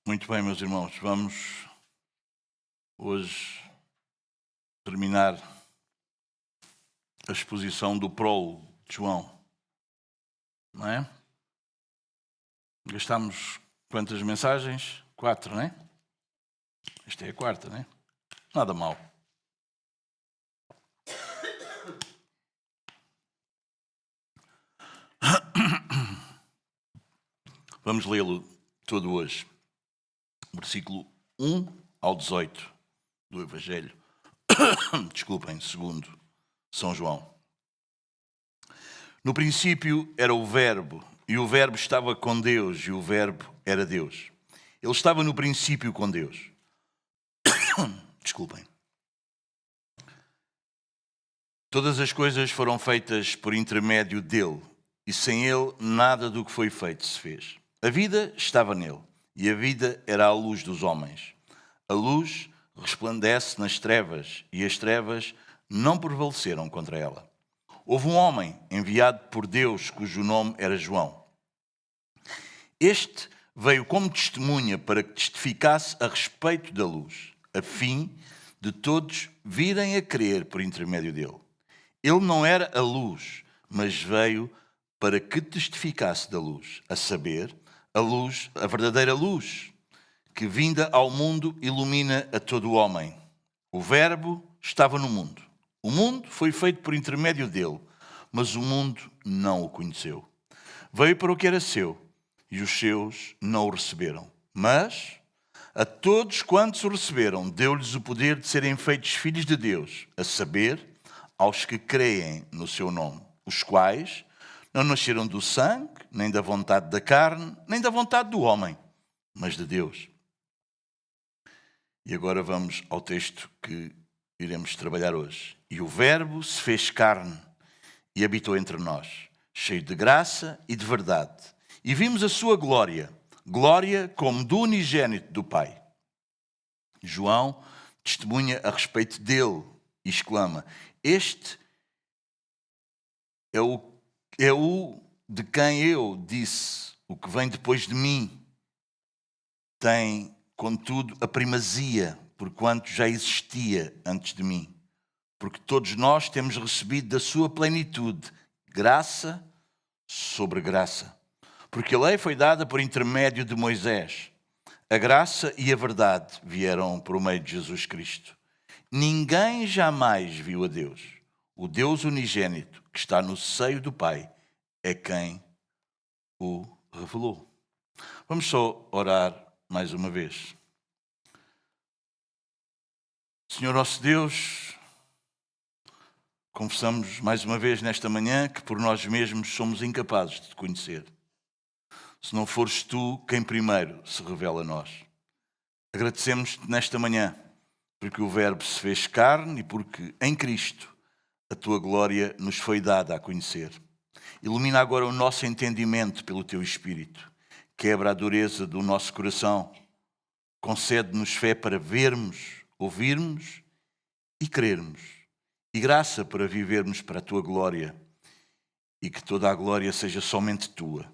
Muito bem, meus irmãos, vamos hoje terminar a exposição do prólogo de João, não é? Gastámos quantas mensagens? 4, não é? Esta é a quarta, não é? Nada mal. Vamos lê-lo todo hoje. Versículo 1 ao 18 do Evangelho. Desculpem, segundo São João. No princípio era o Verbo, e o Verbo estava com Deus, e o Verbo era Deus. Ele estava no princípio com Deus. Desculpem. Todas as coisas foram feitas por intermédio dele, e sem ele nada do que foi feito se fez. A vida estava nele, e a vida era a luz dos homens. A luz resplandece nas trevas, e as trevas não prevaleceram contra ela. Houve um homem enviado por Deus, cujo nome era João. Este veio como testemunha para que testificasse a respeito da luz, a fim de todos virem a crer por intermédio dele. Ele não era a luz, mas veio para que testificasse da luz, a saber, a luz, a verdadeira luz, que vinda ao mundo ilumina a todo o homem. O Verbo estava no mundo. O mundo foi feito por intermédio dele, mas o mundo não o conheceu. Veio para o que era seu, e os seus não o receberam. Mas a todos quantos o receberam, deu-lhes o poder de serem feitos filhos de Deus, a saber, aos que creem no seu nome, os quais não nasceram do sangue, nem da vontade da carne, nem da vontade do homem, mas de Deus. E agora vamos ao texto que iremos trabalhar hoje. E o Verbo se fez carne e habitou entre nós, cheio de graça e de verdade. E vimos a sua glória, glória como do unigênito do Pai. João testemunha a respeito dele e exclama: Este é o de quem eu disse, o que vem depois de mim tem, contudo, a primazia, porquanto já existia antes de mim. Porque todos nós temos recebido da sua plenitude graça sobre graça. Porque a lei foi dada por intermédio de Moisés. A graça e a verdade vieram por meio de Jesus Cristo. Ninguém jamais viu a Deus. O Deus unigênito, que está no seio do Pai, é quem o revelou. Vamos só orar mais uma vez. Senhor nosso Deus, confessamos mais uma vez nesta manhã que por nós mesmos somos incapazes de te conhecer. Se não fores tu quem primeiro se revela a nós. Agradecemos-te nesta manhã porque o Verbo se fez carne e porque em Cristo a tua glória nos foi dada a conhecer. Ilumina agora o nosso entendimento pelo teu Espírito. Quebra a dureza do nosso coração. Concede-nos fé para vermos, ouvirmos e crermos. E graça para vivermos para a tua glória. E que toda a glória seja somente tua.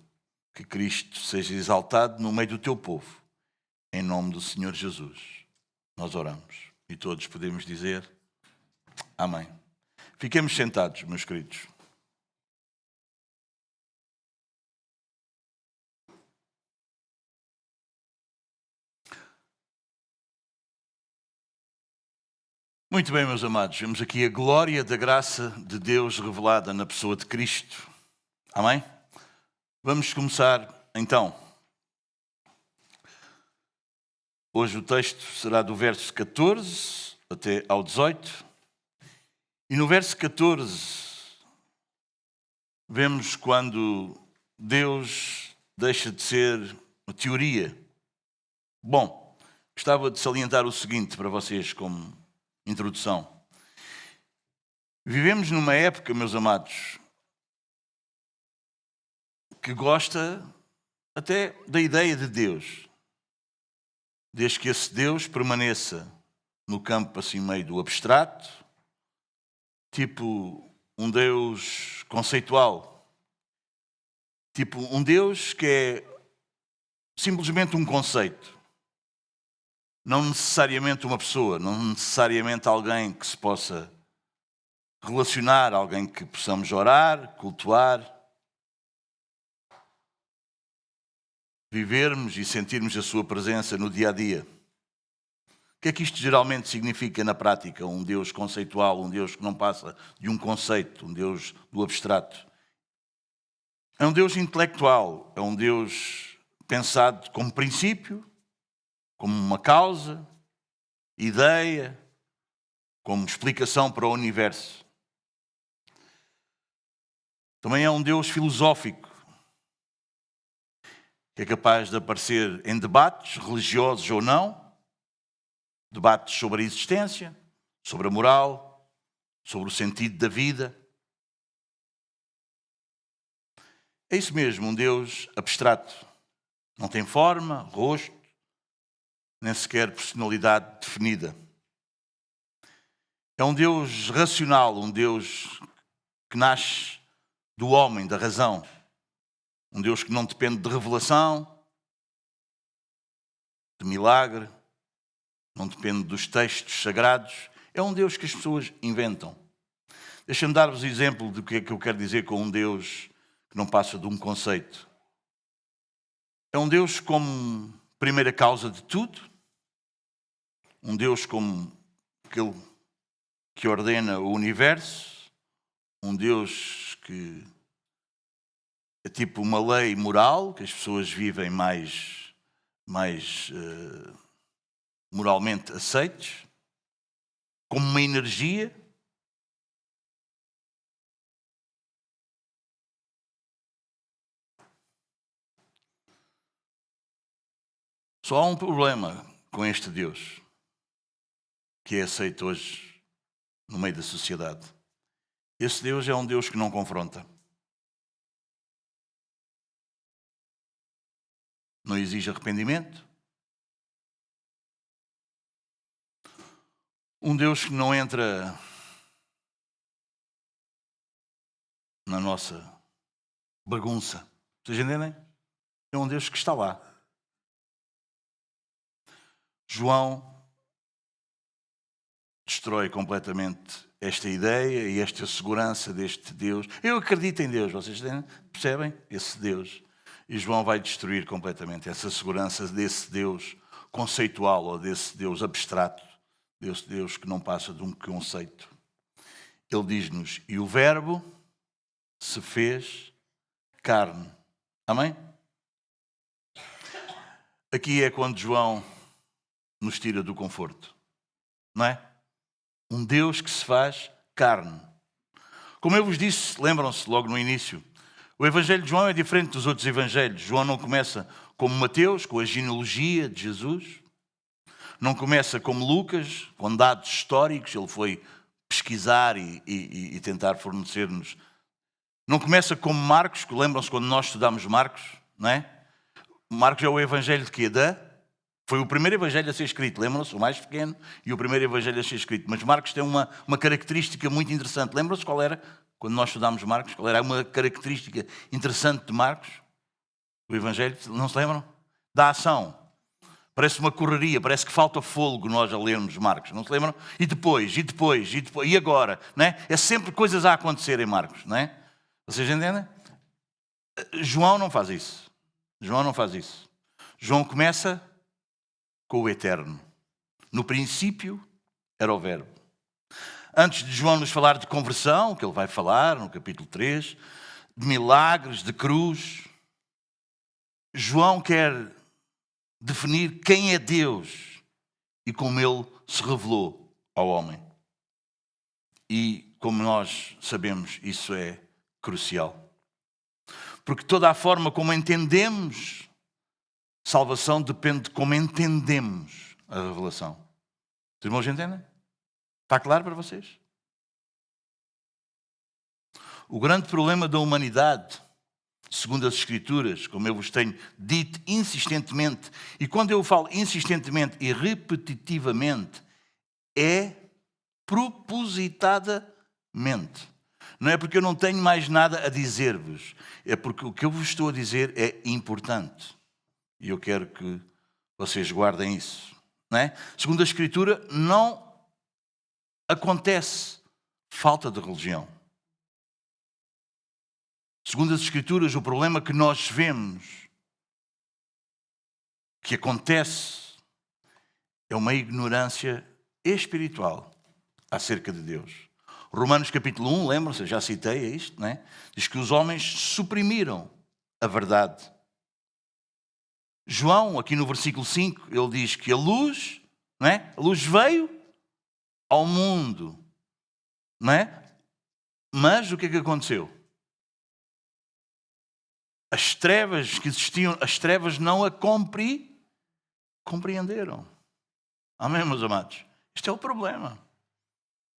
Que Cristo seja exaltado no meio do teu povo. Em nome do Senhor Jesus. Nós oramos. E todos podemos dizer amém. Fiquemos sentados, meus queridos. Muito bem, meus amados, vemos aqui a glória da graça de Deus revelada na pessoa de Cristo. Amém? Vamos começar então. Hoje o texto será do verso 14 até ao 18. E no verso 14 vemos quando Deus deixa de ser uma teoria. Bom, gostava de salientar o seguinte para vocês como introdução. Vivemos numa época, meus amados, que gosta até da ideia de Deus, desde que esse Deus permaneça no campo assim meio do abstrato, tipo um Deus conceitual, tipo um Deus que é simplesmente um conceito. não necessariamente uma pessoa, não necessariamente alguém que se possa relacionar, alguém que possamos orar, cultuar, vivermos e sentirmos a sua presença no dia a dia. O que é que isto geralmente significa na prática? Um Deus conceitual, um Deus que não passa de um conceito, um Deus do abstrato. É um Deus intelectual, é um Deus pensado como princípio, como uma causa, ideia, como explicação para o universo. Também é um Deus filosófico, que é capaz de aparecer em debates, religiosos ou não, debates sobre a existência, sobre a moral, sobre o sentido da vida. É isso mesmo, um Deus abstrato. Não tem forma, rosto, nem sequer personalidade definida. É um Deus racional, um Deus que nasce do homem, da razão. Um Deus que não depende de revelação, de milagre, não depende dos textos sagrados. É um Deus que as pessoas inventam. Deixa-me dar-vos exemplo do que é que eu quero dizer com um Deus que não passa de um conceito. É um Deus como primeira causa de tudo, um Deus como aquele que ordena o universo, um Deus que é tipo uma lei moral, que as pessoas vivem mais moralmente aceites, como uma energia. Só há um problema com este Deus, que é aceito hoje no meio da sociedade. Esse Deus é um Deus que não confronta. Não exige arrependimento. Um Deus que não entra na nossa bagunça. Vocês entendem? É um Deus que está lá. João destrói completamente esta ideia e esta segurança deste Deus. Eu acredito em Deus, vocês percebem? Esse Deus. E João vai destruir completamente essa segurança desse Deus conceitual ou desse Deus abstrato, desse Deus que não passa de um conceito. Ele diz-nos, e o Verbo se fez carne. Amém? Aqui é quando João nos tira do conforto, não é? Um Deus que se faz carne. Como eu vos disse, lembram-se logo no início, o Evangelho de João é diferente dos outros Evangelhos. João não começa como Mateus, com a genealogia de Jesus. Não começa como Lucas, com dados históricos. Ele foi pesquisar e tentar fornecer-nos. Não começa como Marcos, que lembram-se quando nós estudamos Marcos, não é? Marcos é o Evangelho de quê? Foi o primeiro Evangelho a ser escrito, lembram-se? O mais pequeno e o primeiro Evangelho a ser escrito. Mas Marcos tem uma característica muito interessante. Lembram-se qual era, quando nós estudámos Marcos? Qual era uma característica interessante de Marcos? O Evangelho, não se lembram? Da ação. Parece uma correria, parece que falta fôlego nós a lermos Marcos, não se lembram? E depois, e agora, não é? É sempre coisas a acontecer em Marcos, não é? Vocês entendem? João não faz isso. João não faz isso. João começa com o eterno. No princípio era o Verbo. Antes de João nos falar de conversão, que ele vai falar no capítulo 3, de milagres, de cruz, João quer definir quem é Deus e como ele se revelou ao homem. E, como nós sabemos, isso é crucial. Porque toda a forma como entendemos salvação depende de como entendemos a revelação. Os irmãos entendem? Está claro para vocês? O grande problema da humanidade, segundo as Escrituras, como eu vos tenho dito insistentemente, e quando eu falo insistentemente e repetitivamente, é propositadamente. Não é porque eu não tenho mais nada a dizer-vos, é porque o que eu vos estou a dizer é importante. E eu quero que vocês guardem isso. não é? Segundo a Escritura, não acontece falta de religião. Segundo as Escrituras, o problema que nós vemos que acontece é uma ignorância espiritual acerca de Deus. Romanos capítulo 1, lembram-se, já citei isto, não é? Diz que os homens suprimiram a verdade. João, aqui no versículo 5, ele diz que a luz, não é? A luz veio ao mundo, não é? Mas o que é que aconteceu? As trevas que existiam, as trevas não a compreenderam. Amém, meus amados? Este é o problema.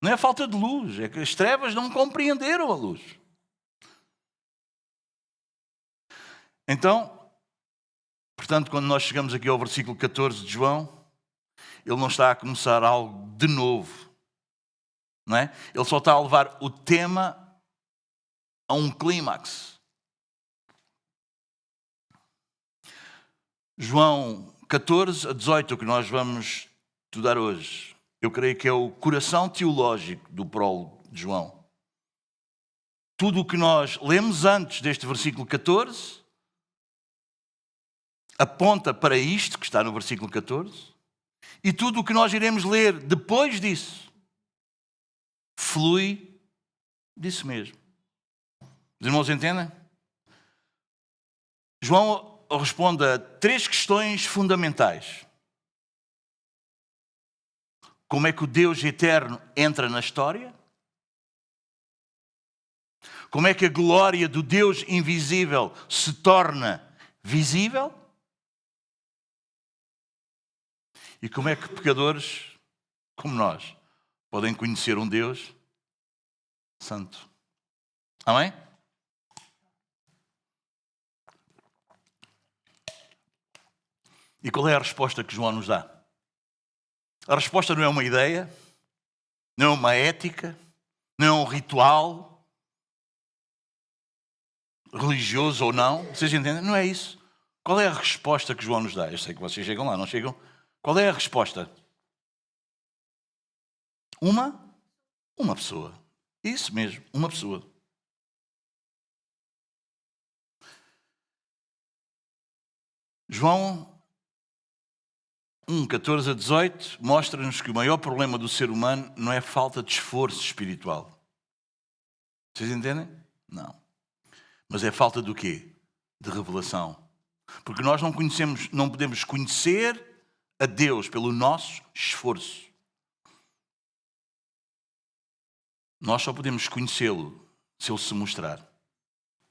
Não é a falta de luz, é que as trevas não compreenderam a luz. Então, portanto, quando nós chegamos aqui ao versículo 14 de João, ele não está a começar algo de novo, não é? Ele só está a levar o tema a um clímax. João 14 a 18, o que nós vamos estudar hoje, eu creio que é o coração teológico do prólogo de João. Tudo o que nós lemos antes deste versículo 14 aponta para isto que está no versículo 14, e tudo o que nós iremos ler depois disso flui disso mesmo. Os irmãos entendem? João responde a 3 questões fundamentais. Como é que o Deus eterno entra na história? Como é que a glória do Deus invisível se torna visível? E como é que pecadores como nós podem conhecer um Deus santo? Amém? E qual é a resposta que João nos dá? A resposta não é uma ideia, não é uma ética, não é um ritual religioso ou não. Vocês entendem? Não é isso. Qual é a resposta que João nos dá? Eu sei que vocês chegam lá, não chegam? Qual é a resposta? Uma pessoa. Isso mesmo, uma pessoa. João 1, 14 a 18 mostra-nos que o maior problema do ser humano não é a falta de esforço espiritual. Vocês entendem? Não. Mas é falta do quê? De revelação. Porque nós não podemos conhecer a Deus pelo nosso esforço. Nós só podemos conhecê-lo se Ele se mostrar,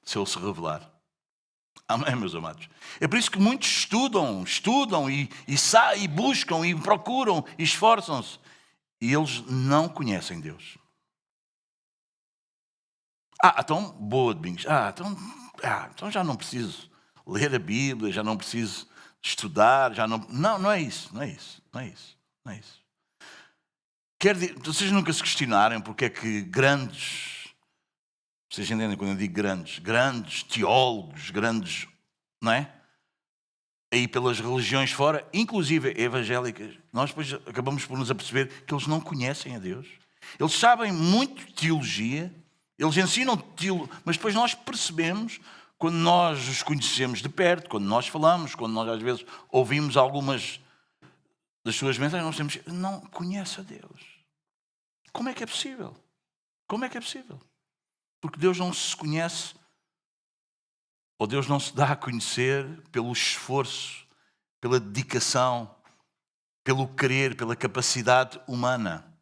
se Ele se revelar. Amém, meus amados? É por isso que muitos estudam e buscam e procuram e esforçam-se. E eles não conhecem Deus. Então, boa, Domingos. Então já não preciso ler a Bíblia, já não preciso estudar, já não... Não é isso. Vocês nunca se questionarem porque é que vocês entendem quando eu digo grandes teólogos, não é? Aí pelas religiões fora, inclusive evangélicas, nós depois acabamos por nos aperceber que eles não conhecem a Deus. Eles sabem muito de teologia, eles ensinam teologia, mas depois nós percebemos, quando nós os conhecemos de perto, quando nós falamos, quando nós às vezes ouvimos algumas das suas mensagens, nós temos não conhece a Deus. Como é que é possível? Como é que é possível? Porque Deus não se conhece, ou Deus não se dá a conhecer pelo esforço, pela dedicação, pelo querer, pela capacidade humana.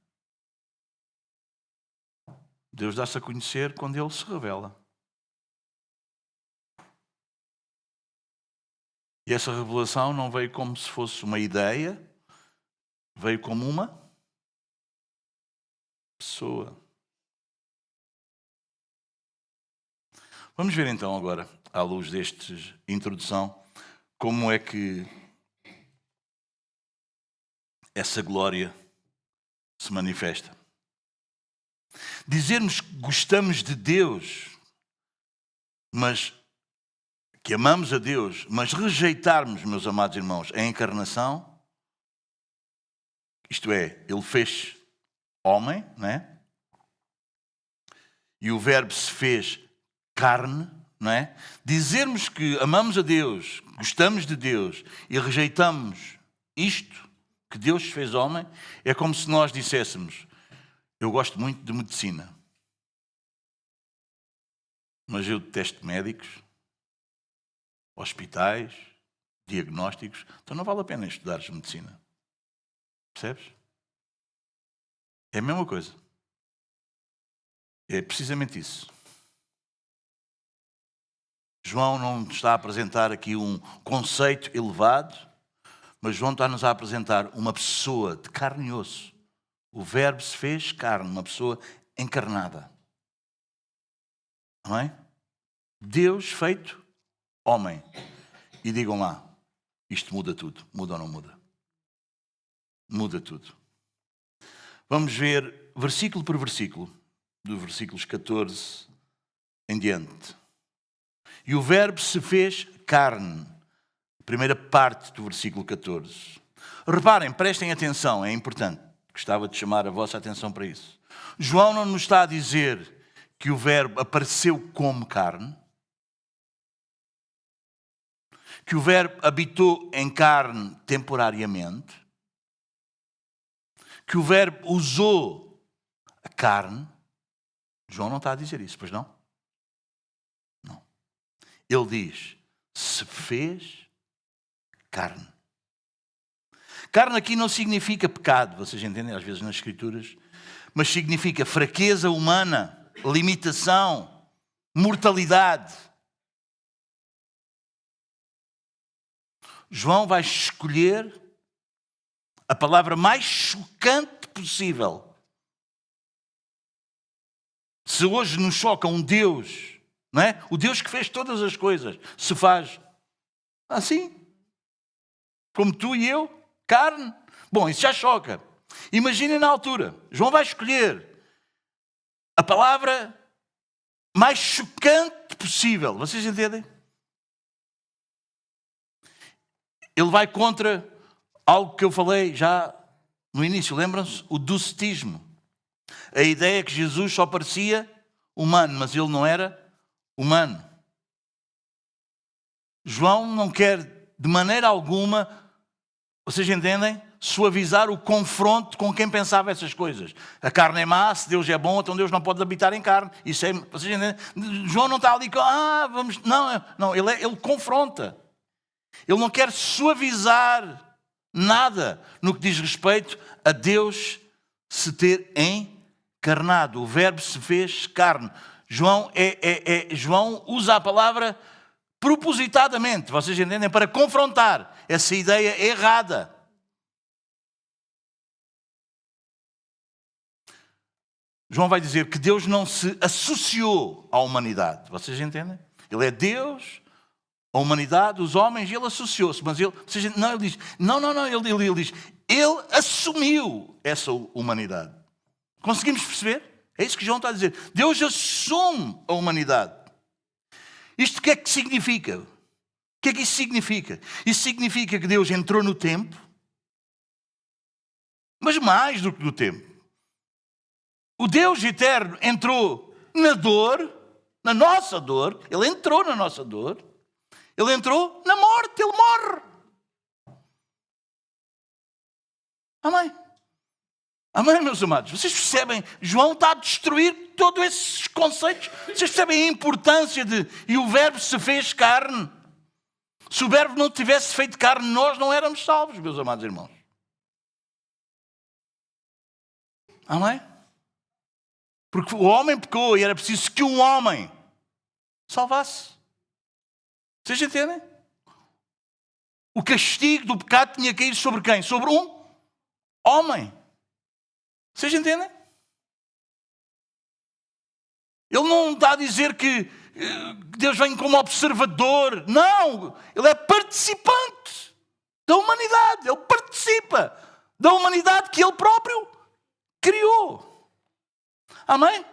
Deus dá-se a conhecer quando Ele se revela. E essa revelação não veio como se fosse uma ideia, veio como uma pessoa. Vamos ver então agora, à luz desta introdução, como é que essa glória se manifesta. Dizermos que gostamos de Deus, mas que amamos a Deus, mas rejeitarmos, meus amados irmãos, a encarnação, Isto é, ele fez homem, não é? E o verbo se fez carne, não é? Dizermos que amamos a Deus, gostamos de Deus e rejeitamos isto que Deus fez homem, é como se nós disséssemos: eu gosto muito de medicina, mas eu detesto médicos, hospitais, diagnósticos, então não vale a pena estudares medicina. Percebes? É a mesma coisa. É precisamente isso. João não nos está a apresentar aqui um conceito elevado, mas João está-nos a apresentar uma pessoa de carne e osso. O verbo se fez carne, uma pessoa encarnada. Não é? Deus feito homem. E digam lá, isto muda tudo. Muda ou não muda? Muda tudo. Vamos ver versículo por versículo, dos versículos 14 em diante. E o verbo se fez carne. Primeira parte do versículo 14. Reparem, prestem atenção, é importante. Gostava de chamar a vossa atenção para isso. João não nos está a dizer que o verbo apareceu como carne, que o verbo habitou em carne temporariamente, que o verbo usou a carne. João não está a dizer isso, pois não? Não. Ele diz, se fez carne. Carne aqui não significa pecado, vocês entendem às vezes nas Escrituras, mas significa fraqueza humana, limitação, mortalidade. João vai escolher a palavra mais chocante possível. Se hoje nos choca um Deus, não é? O Deus que fez todas as coisas, se faz assim, como tu e eu, carne. Bom, isso já choca. Imaginem na altura, João vai escolher a palavra mais chocante possível. Vocês entendem? Ele vai contra algo que eu falei já no início, lembram-se? O docetismo. A ideia é que Jesus só parecia humano, mas ele não era humano. João não quer de maneira alguma, vocês entendem? Suavizar o confronto com quem pensava essas coisas. A carne é má, se Deus é bom, então Deus não pode habitar em carne. Isso é, vocês entendem? João não está ali com, vamos... Não, ele confronta. Ele não quer suavizar nada no que diz respeito a Deus se ter encarnado. O verbo se fez carne. João usa a palavra propositadamente, vocês entendem? Para confrontar essa ideia errada. João vai dizer que Deus não se associou à humanidade. Vocês entendem? Ele é Deus, a humanidade, os homens, e ele associou-se. Mas ele diz, ele diz, ele assumiu essa humanidade. Conseguimos perceber? É isso que João está a dizer. Deus assume a humanidade. Isto o que é que significa? O que é que isso significa? Isso significa que Deus entrou no tempo, mas mais do que no tempo. O Deus eterno entrou na dor, na nossa dor. Ele entrou na nossa dor. Ele entrou na morte. Ele morre. Amém? Amém, meus amados? Vocês percebem? João está a destruir todos esses conceitos. Vocês percebem a importância de... E o verbo se fez carne. Se o verbo não tivesse feito carne, nós não éramos salvos, meus amados irmãos. Amém? Porque o homem pecou e era preciso que um homem salvasse. Vocês entendem? O castigo do pecado tinha que cair sobre quem? Sobre um homem. Vocês entendem? Ele não está a dizer que Deus vem como observador. Não! Ele é participante da humanidade. Ele participa da humanidade que ele próprio criou. Amém?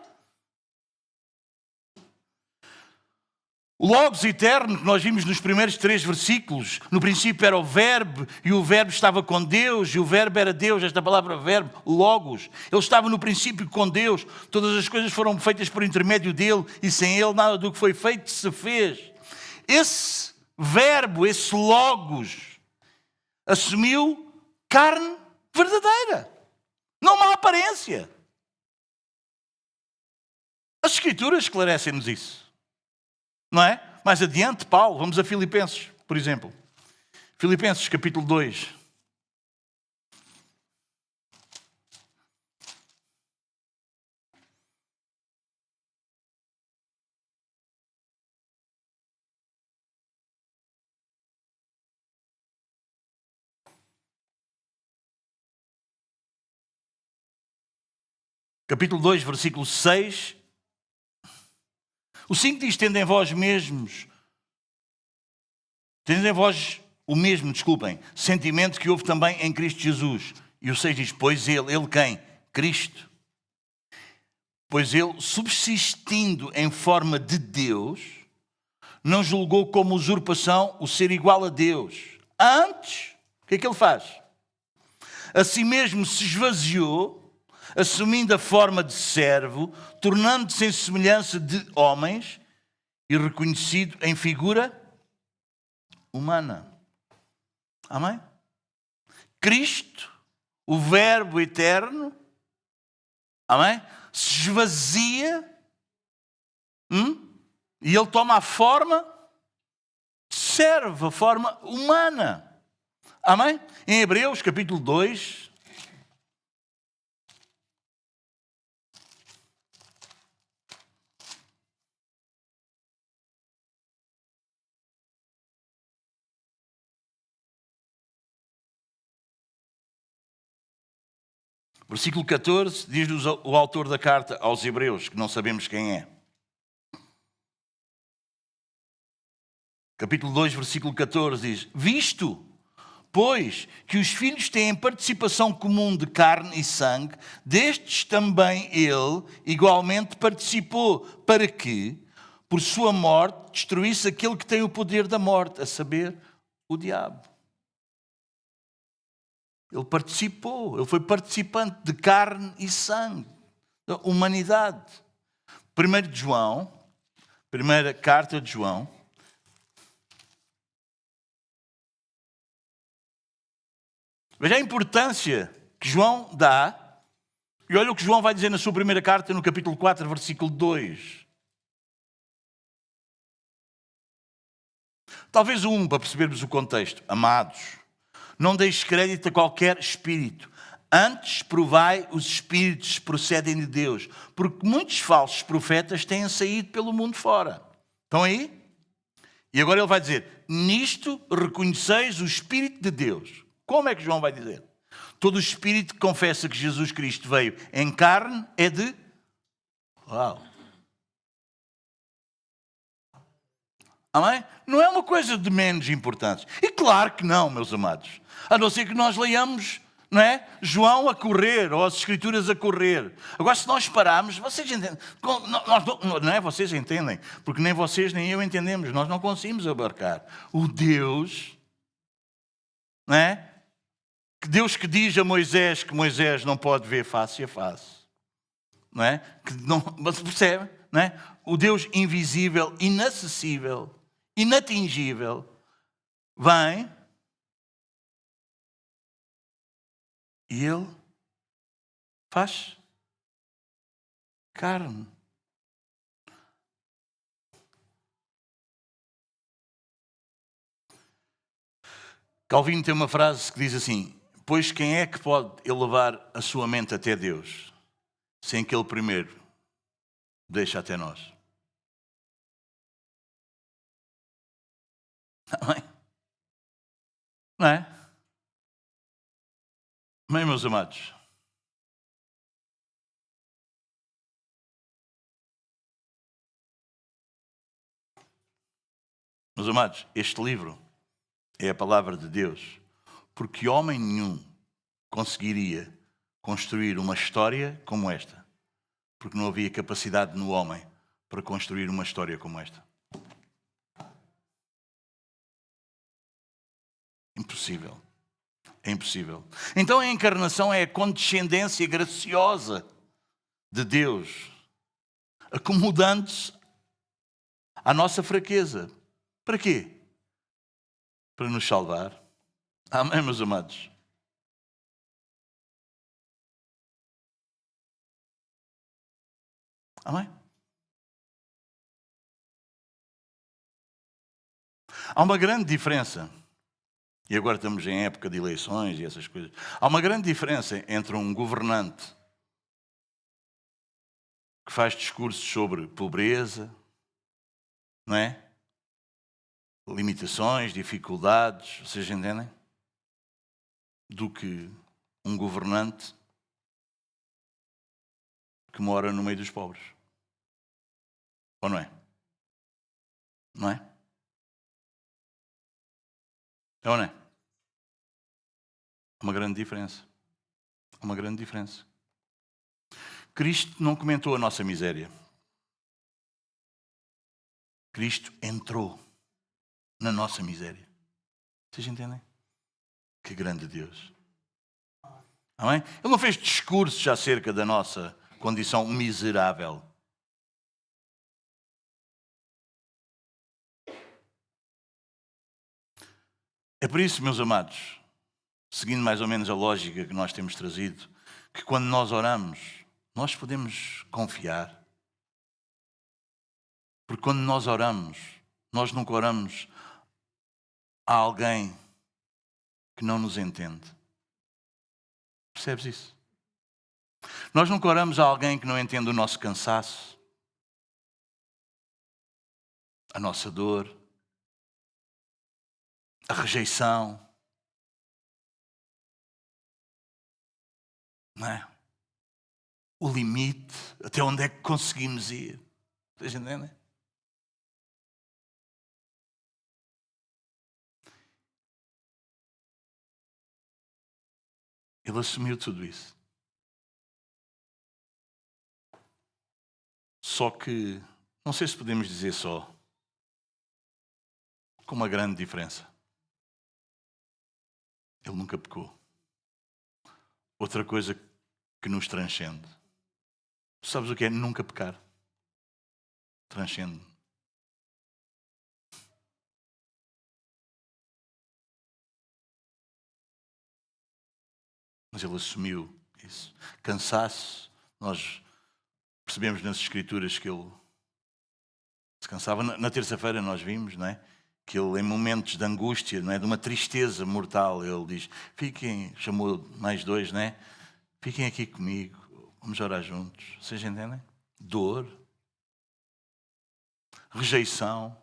O Logos eterno que nós vimos nos primeiros 3 versículos, no princípio era o Verbo, e o Verbo estava com Deus, e o Verbo era Deus. Esta palavra Verbo, Logos, ele estava no princípio com Deus. Todas as coisas foram feitas por intermédio dele, e sem ele nada do que foi feito se fez. Esse Verbo, esse Logos, assumiu carne verdadeira, não uma aparência. As Escrituras esclarecem-nos isso. Não é? Mais adiante, Paulo, vamos a Filipenses, por exemplo. Filipenses, capítulo 2. Capítulo 2, versículo 6. O 5 diz: tendo em vós sentimento que houve também em Cristo Jesus. E o 6 diz: pois ele quem? Cristo. Pois ele, subsistindo em forma de Deus, não julgou como usurpação o ser igual a Deus. Antes, o que é que ele faz? A si mesmo se esvaziou, assumindo a forma de servo, tornando-se em semelhança de homens e reconhecido em figura humana. Amém? Cristo, o Verbo eterno, amém? Se esvazia, e ele toma a forma de servo, a forma humana. Amém? Em Hebreus, capítulo 2, versículo 14, diz-nos o autor da carta aos Hebreus, que não sabemos quem é. Capítulo 2, versículo 14 diz: visto, pois, que os filhos têm participação comum de carne e sangue, destes também ele igualmente participou, para que, por sua morte, destruísse aquele que tem o poder da morte, a saber, o diabo. Ele participou, ele foi participante de carne e sangue, da humanidade. 1 de João, primeira carta de João, veja a importância que João dá, e olha o que João vai dizer na sua primeira carta, no capítulo 4, versículo 2. Talvez para percebermos o contexto. Amados, não deis crédito a qualquer espírito. Antes provai os espíritos que procedem de Deus, porque muitos falsos profetas têm saído pelo mundo fora. Estão aí? E agora ele vai dizer: nisto reconheceis o Espírito de Deus. Como é que João vai dizer? Todo o espírito que confessa que Jesus Cristo veio em carne é de... Uau! Amém? Não é uma coisa de menos importância. E claro que não, meus amados. A não ser que nós leiamos, não é? João a correr, ou as Escrituras a correr. Agora, se nós pararmos, vocês entendem. Não é? Vocês entendem. Porque nem vocês nem eu entendemos. Nós não conseguimos abarcar o Deus, não é? Que Deus que diz a Moisés que Moisés não pode ver face a face. Não é? Que não, mas percebe? Não é? O Deus invisível, inacessível, inatingível, vem e ele faz carne. Calvino tem uma frase que diz assim: pois quem é que pode elevar a sua mente até Deus, sem que Ele primeiro deixe até nós? Amém? Não é? Amém, meus amados? Meus amados, este livro é a palavra de Deus, porque homem nenhum conseguiria construir uma história como esta, porque não havia capacidade no homem para construir uma história como esta. impossível. É impossível. Então a encarnação é a condescendência graciosa de Deus, acomodando-se à nossa fraqueza. Para quê? Para nos salvar. Amém, meus amados? Amém? Há uma grande diferença, e agora estamos em época de eleições e essas coisas. Há uma grande diferença entre um governante que faz discursos sobre pobreza, não é? Limitações, dificuldades, vocês entendem? Do que um governante que mora no meio dos pobres. Ou não é? Não é? É ou não é? Há uma grande diferença. Há uma grande diferença. Cristo não comentou a nossa miséria. Cristo entrou na nossa miséria. Vocês entendem? Que grande Deus. Amém? Ele não fez discursos acerca da nossa condição miserável. É por isso, meus amados, seguindo mais ou menos a lógica que nós temos trazido, que quando nós oramos, nós podemos confiar. Porque quando nós oramos, nós nunca oramos a alguém que não nos entende. Percebes isso? Nós nunca oramos a alguém que não entende o nosso cansaço, a nossa dor, a rejeição, não é? O limite, até onde é que conseguimos ir. Vocês entendem? Ele assumiu tudo isso. Só que, não sei se podemos dizer só, com uma grande diferença. Ele nunca pecou. Outra coisa que nos transcende. Sabes o que é nunca pecar? Transcende. Mas ele assumiu isso. Cansaço, nós percebemos nas Escrituras que ele se cansava. Na terça-feira nós vimos, não é? Que ele, em momentos de angústia, não é? De uma tristeza mortal, ele diz: fiquem, chamou mais dois, não é? Fiquem aqui comigo, vamos orar juntos. Vocês entendem? Dor, rejeição,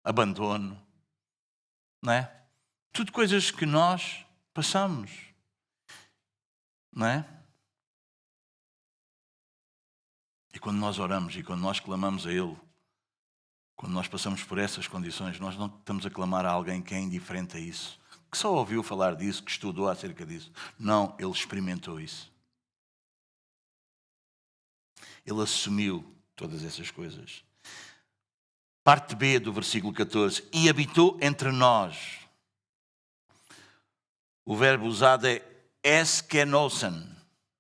abandono, não é? Tudo coisas que nós passamos, não é? E quando nós oramos e quando nós clamamos a Ele, quando nós passamos por essas condições, nós não estamos a clamar a alguém que é indiferente a isso, que só ouviu falar disso, que estudou acerca disso. Não, ele experimentou isso. Ele assumiu todas essas coisas. Parte B do versículo 14. E habitou entre nós. O verbo usado é eskenosen.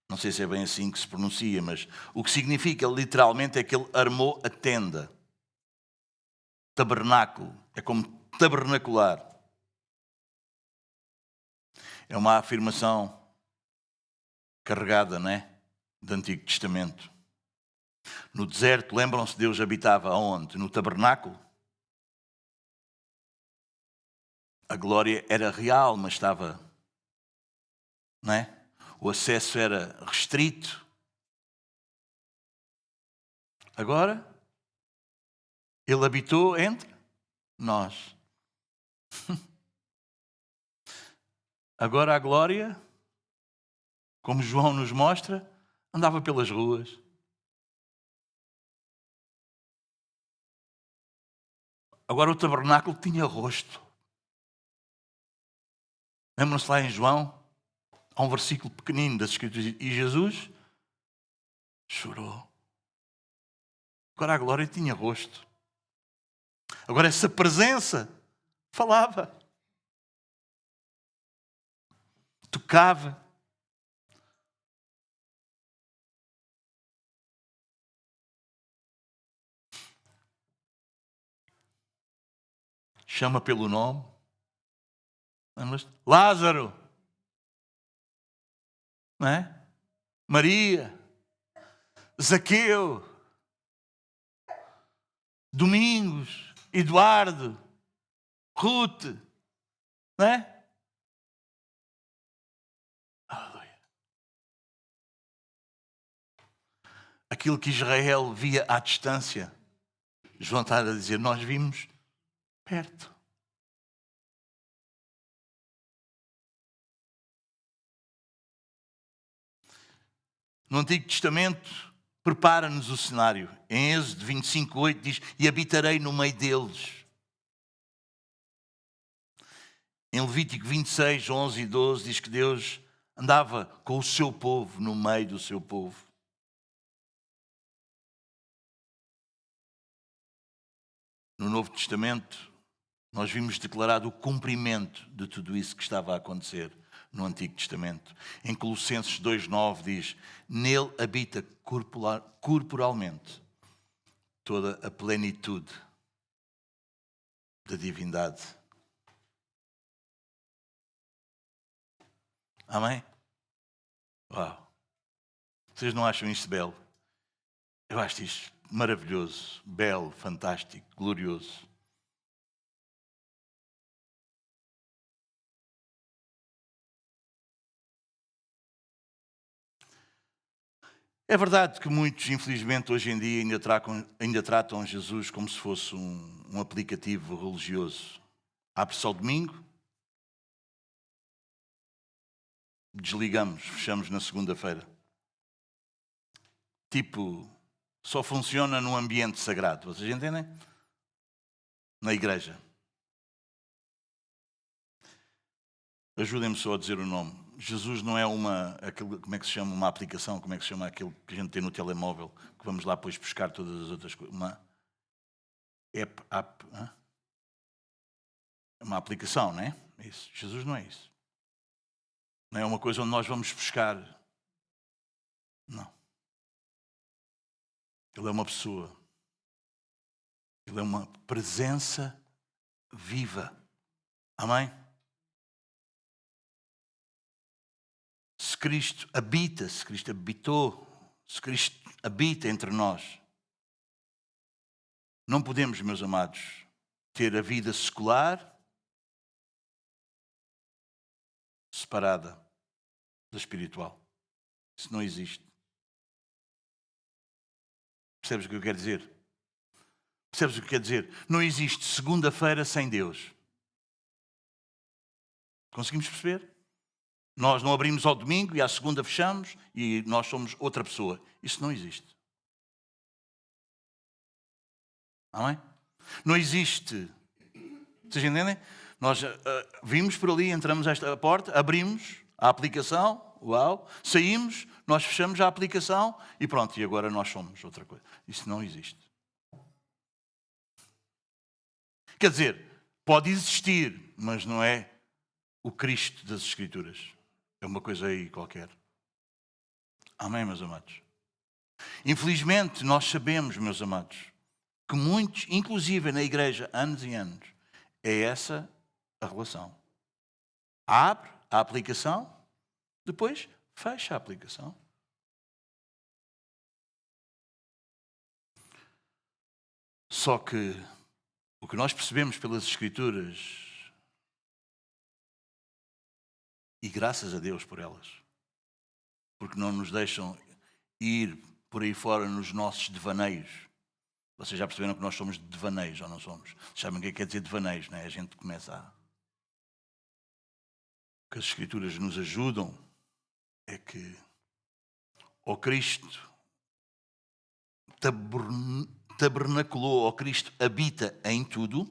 Não sei se é bem assim que se pronuncia, mas o que significa literalmente é que ele armou a tenda. Tabernáculo. É como tabernacular. É uma afirmação carregada, não é? Do Antigo Testamento. No deserto, lembram-se, Deus habitava aonde? No tabernáculo. A glória era real, mas estava, não é? O acesso era restrito. Agora, ele habitou entre nós. Agora a glória, como João nos mostra, andava pelas ruas. Agora o tabernáculo tinha rosto. Lembram-se lá em João? Há um versículo pequenino das Escrituras. E Jesus chorou. Agora a glória tinha rosto. Agora essa presença falava. tocava. Chama pelo nome. Lázaro. Não é? Maria. Zaqueu. Domingos. Eduardo. Ruth. Não é? Aleluia. Aquilo que Israel via à distância, João está a dizer, nós vimos perto. No Antigo Testamento, prepara-nos o cenário. Em Êxodo 25:8 diz, e habitarei no meio deles. Em Levítico 26:11 e 12 diz que Deus andava com o seu povo, no meio do seu povo. No Novo Testamento, nós vimos declarado o cumprimento de tudo isso que estava a acontecer no Antigo Testamento. Em Colossenses 2:9 diz, nele habita corporalmente toda a plenitude da divindade. Amém? Uau! Vocês não acham isto belo? Eu acho isto maravilhoso, belo, fantástico, glorioso. É verdade que muitos, infelizmente, hoje em dia ainda tratam Jesus como se fosse um aplicativo religioso. Abre só domingo, desligamos, fechamos na segunda-feira. Tipo, só funciona num ambiente sagrado, vocês entendem? Na igreja. Ajudem-me só a dizer o nome. Jesus não é como é que se chama, uma aplicação, como é que se chama aquilo que a gente tem no telemóvel, que vamos lá depois buscar todas as outras coisas. Uma aplicação, não é? Isso. Jesus não é isso. Não é uma coisa onde nós vamos buscar. Não. Ele é uma pessoa. Ele é uma presença viva. Amém? Se Cristo habita, se Cristo habitou, se Cristo habita entre nós, não podemos, meus amados, ter a vida secular separada da espiritual. Isso não existe. Percebes o que eu quero dizer? Percebes o que quer dizer? Não existe segunda-feira sem Deus. Conseguimos perceber? Nós não abrimos ao domingo e à segunda fechamos e nós somos outra pessoa. Isso não existe. Amém? Não existe. Vocês entendem? Nós vimos por ali, entramos esta porta, abrimos a aplicação, uau, saímos, nós fechamos a aplicação e pronto, e agora nós somos outra coisa. Isso não existe. Quer dizer, pode existir, mas não é o Cristo das Escrituras. É uma coisa aí qualquer. Amém, meus amados? Infelizmente, nós sabemos, meus amados, que muitos, inclusive na igreja, anos e anos, é essa a relação. Abre a aplicação, depois fecha a aplicação. Só que o que nós percebemos pelas Escrituras, e graças a Deus por elas, porque não nos deixam ir por aí fora nos nossos devaneios. Vocês já perceberam que nós somos de devaneios, ou não somos? Sabem o que quer dizer devaneios, não é? A gente começa a... O que as Escrituras nos ajudam é que o Cristo tabernaculou, o Cristo habita em tudo,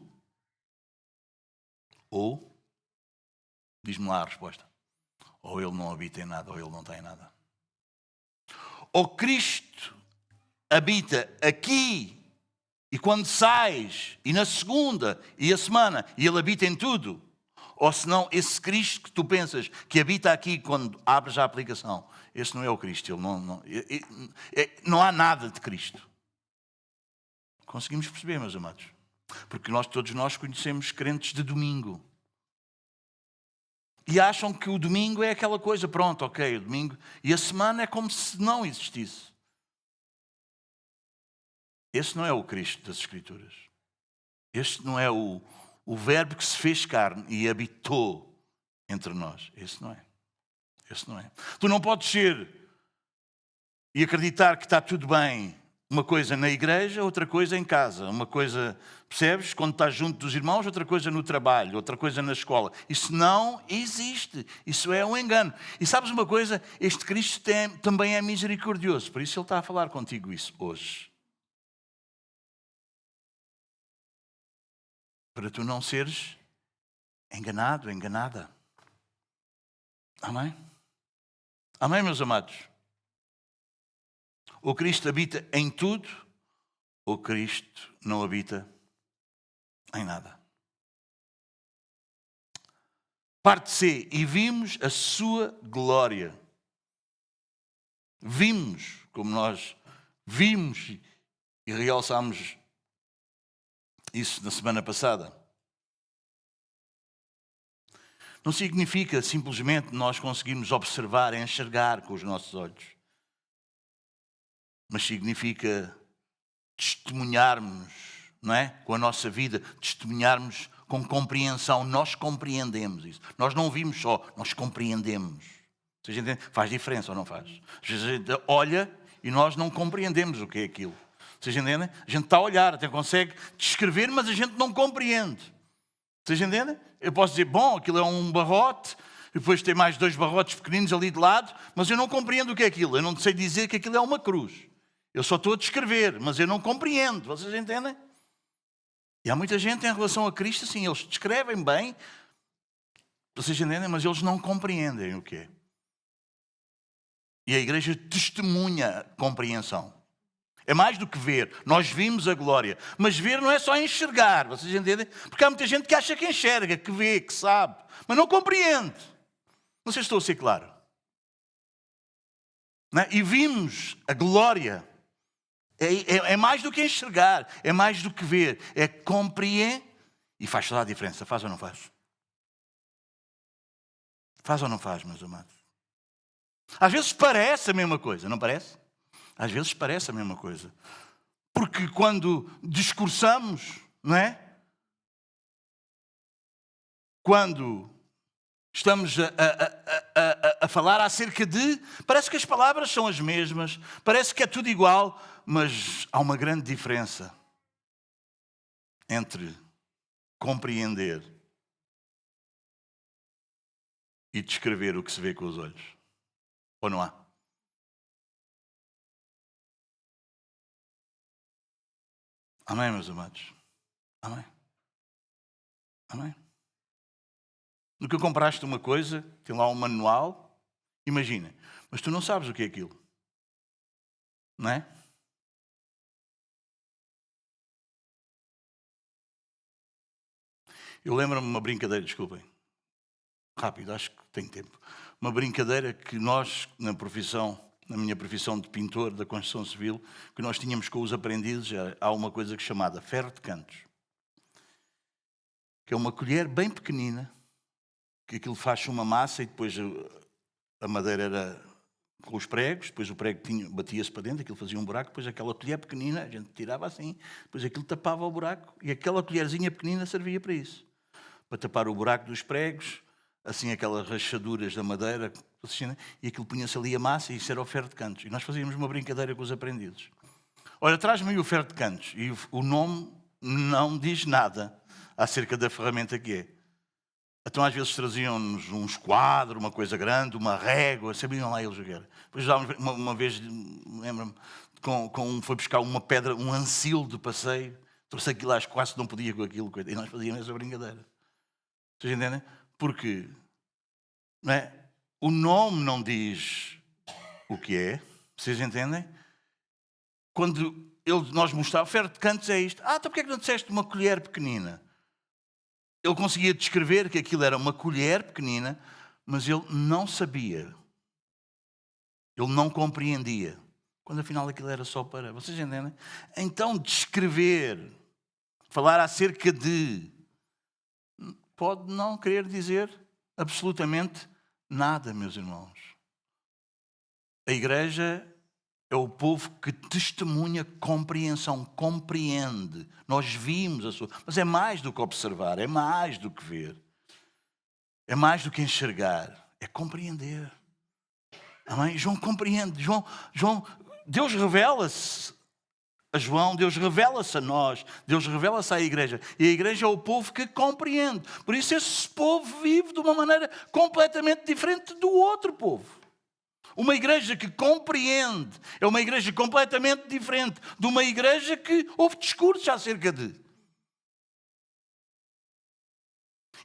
ou, diz-me lá a resposta, ou ele não habita em nada, ou ele não tem nada. Ou Cristo habita aqui, e quando sais, e na segunda, e a semana, e ele habita em tudo, Ou senão, esse Cristo que tu pensas que habita aqui quando abres a aplicação, esse não é o Cristo. Ele não há nada de Cristo. Conseguimos perceber, meus amados? Porque todos nós conhecemos crentes de domingo. E acham que o domingo é aquela coisa, pronto, ok, o domingo. E a semana é como se não existisse. Esse não é o Cristo das Escrituras. Este não é o verbo que se fez carne e habitou entre nós. Esse não é. Esse não é. Tu não podes ser e acreditar que está tudo bem, uma coisa na igreja, outra coisa em casa. Uma coisa, percebes? Quando estás junto dos irmãos, outra coisa no trabalho, outra coisa na escola. Isso não existe. Isso é um engano. E sabes uma coisa? Este Cristo também é misericordioso. Por isso Ele está a falar contigo isso hoje. Para tu não seres enganado, enganada. Amém? Amém, meus amados? O Cristo habita em tudo, o Cristo não habita em nada. Parte C. E vimos a sua glória. Vimos, como nós vimos e realçámos isso na semana passada. Não significa simplesmente nós conseguirmos observar, enxergar com os nossos olhos. Mas significa testemunharmos, não é? Com a nossa vida, testemunharmos com compreensão. Nós compreendemos isso. Nós não vimos só, nós compreendemos. Vocês entendem? Faz diferença ou não faz? Às vezes a gente olha e nós não compreendemos o que é aquilo. Vocês entendem? A gente está a olhar, até consegue descrever, mas a gente não compreende. Vocês entendem? Eu posso dizer, bom, aquilo é um barrote, e depois tem mais 2 barrotes pequeninos ali de lado, mas eu não compreendo o que é aquilo. Eu não sei dizer que aquilo é uma cruz. Eu só estou a descrever, mas eu não compreendo. Vocês entendem? E há muita gente em relação a Cristo, assim, eles descrevem bem, vocês entendem, mas eles não compreendem o que é. E a igreja testemunha compreensão. É mais do que ver. Nós vimos a glória. Mas ver não é só enxergar, vocês entendem? Porque há muita gente que acha que enxerga, que vê, que sabe, mas não compreende. Não sei se estou a ser claro. Não é? E vimos a glória. É mais do que enxergar, é mais do que ver, é compreender. E faz toda a diferença, faz ou não faz? Faz ou não faz, meus amados? Às vezes parece a mesma coisa, não parece? Às vezes parece a mesma coisa. Porque quando discursamos, não é? Quando estamos a falar acerca de... Parece que as palavras são as mesmas, parece que é tudo igual, mas há uma grande diferença entre compreender e descrever o que se vê com os olhos. Ou não há? Amém, meus amados? Amém? Amém? Nunca compraste uma coisa, tem lá um manual, imagina, mas tu não sabes o que é aquilo. Não é? Eu lembro-me de uma brincadeira, desculpem. Rápido, acho que tenho tempo. Uma brincadeira que nós, na minha profissão de pintor da construção civil, que nós tínhamos com os aprendizes, há uma coisa que é chamada ferro de cantos. Que é uma colher bem pequenina, que aquilo faz uma massa e depois a madeira era com os pregos, depois o prego batia-se para dentro, aquilo fazia um buraco, depois aquela colher pequenina, a gente tirava assim, depois aquilo tapava o buraco e aquela colherzinha pequenina servia para isso. Para tapar o buraco dos pregos, assim aquelas rachaduras da madeira, e aquilo punha-se ali a massa e isso era o ferro de cantos. E nós fazíamos uma brincadeira com os aprendizes. Olha, traz-me aí o ferro de cantos. E o nome não diz nada acerca da ferramenta que é. Então às vezes traziam-nos um esquadro, uma coisa grande, uma régua, sabiam lá eles o que era. Depois uma vez, lembro-me, foi buscar uma pedra, um ancil de passeio, trouxe aquilo lá, quase não podia com aquilo, e nós fazíamos essa brincadeira. Vocês entendem? Porque não é? O nome não diz o que é, vocês entendem? Quando nós mostravam, ferro de cantos é isto. Então porquê é que não disseste uma colher pequenina? Ele conseguia descrever que aquilo era uma colher pequenina, mas ele não sabia. Ele não compreendia. Quando afinal aquilo era só para... Vocês entendem? Então descrever, falar acerca de... pode não querer dizer absolutamente nada, meus irmãos. A igreja é o povo que testemunha compreensão, compreende. Nós vimos a sua... Mas é mais do que observar, é mais do que ver. É mais do que enxergar, é compreender. Amém? João compreende. João, Deus revela-se a João, Deus revela-se a nós, Deus revela-se à igreja. E a igreja é o povo que compreende. Por isso esse povo vive de uma maneira completamente diferente do outro povo. Uma igreja que compreende é uma igreja completamente diferente de uma igreja que ouve discursos acerca de.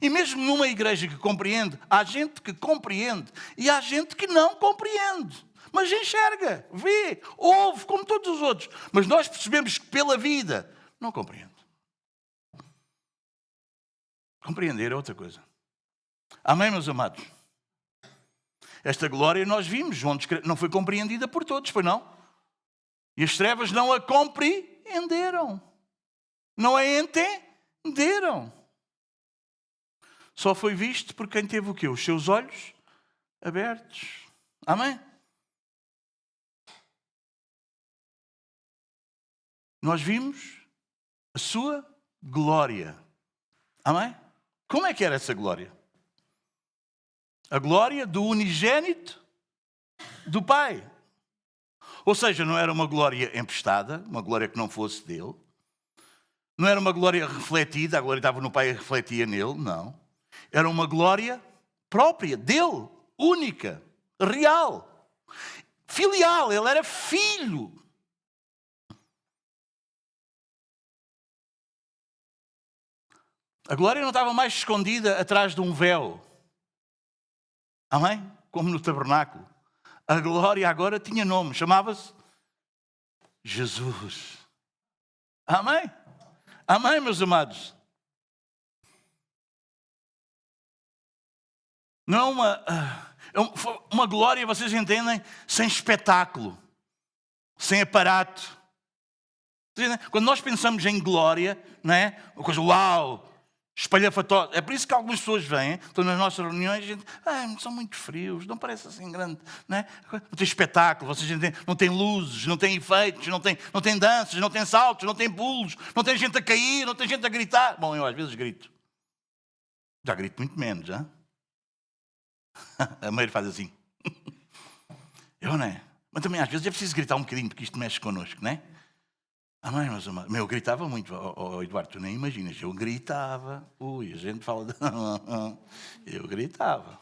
E mesmo numa igreja que compreende, há gente que compreende e há gente que não compreende. Mas enxerga, vê, ouve, como todos os outros. Mas nós percebemos que pela vida não compreende. Compreender é outra coisa. Amém, meus amados? Esta glória nós vimos, João não foi compreendida por todos, foi não? E as trevas não a compreenderam. Não a entenderam. Só foi visto por quem teve o quê? Os seus olhos abertos. Amém? Nós vimos a sua glória. Amém? Como é que era essa glória? A glória do unigênito do Pai. Ou seja, não era uma glória emprestada, uma glória que não fosse dele. Não era uma glória refletida, a glória estava no Pai e refletia nele, não. Era uma glória própria, dele, única, real, filial, ele era filho. A glória não estava mais escondida atrás de um véu. Amém? Como no tabernáculo. A glória agora tinha nome, chamava-se Jesus. Amém? Amém, meus amados? Não é uma glória, vocês entendem, sem espetáculo, sem aparato. Quando nós pensamos em glória, não é? Uma coisa uau, espalhafatosa. É por isso que algumas pessoas vêm, estão nas nossas reuniões, e a gente, são muito frios, não parece assim grande. Não é? Não tem espetáculo, vocês entendem? Não tem luzes, não tem efeitos, não tem danças, não tem saltos, não tem pulos, não tem gente a cair, não tem gente a gritar. Bom, eu às vezes grito. Já grito muito menos, já. A Meire faz assim. Eu não é? Mas também às vezes é preciso gritar um bocadinho, porque isto mexe connosco, não é? Amém, mas eu gritava muito. Eduardo, tu nem imaginas. Eu gritava. A gente fala de... Eu gritava.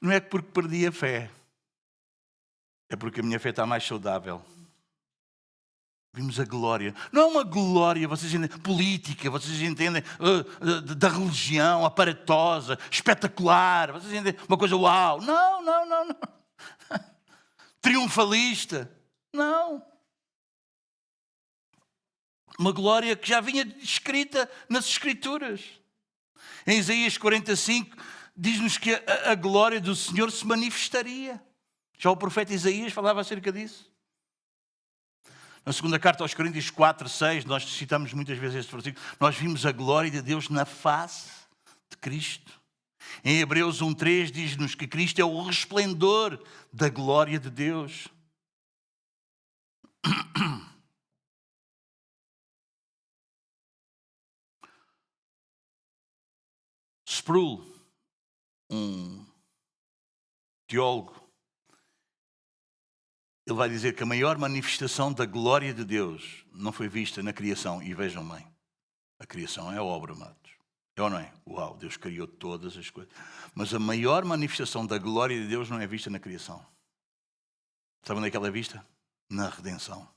Não é porque perdi a fé. É porque a minha fé está mais saudável. Vimos a glória. Não é uma glória, vocês entendem, política, vocês entendem, da religião, aparatosa, espetacular. Vocês entendem, uma coisa uau. Não. Triunfalista. Não. Uma glória que já vinha escrita nas Escrituras. Em Isaías 45, diz-nos que a glória do Senhor se manifestaria. Já o profeta Isaías falava acerca disso. Na segunda carta aos Coríntios 4, 6, nós citamos muitas vezes este versículo, nós vimos a glória de Deus na face de Cristo. Em Hebreus 1:3 diz-nos que Cristo é o resplendor da glória de Deus. Sproul, um teólogo, ele vai dizer que a maior manifestação da glória de Deus não foi vista na criação. E vejam bem, a criação é obra, amados. É ou não é? Uau, Deus criou todas as coisas. Mas a maior manifestação da glória de Deus não é vista na criação. Sabe onde é que ela é vista? Na redenção.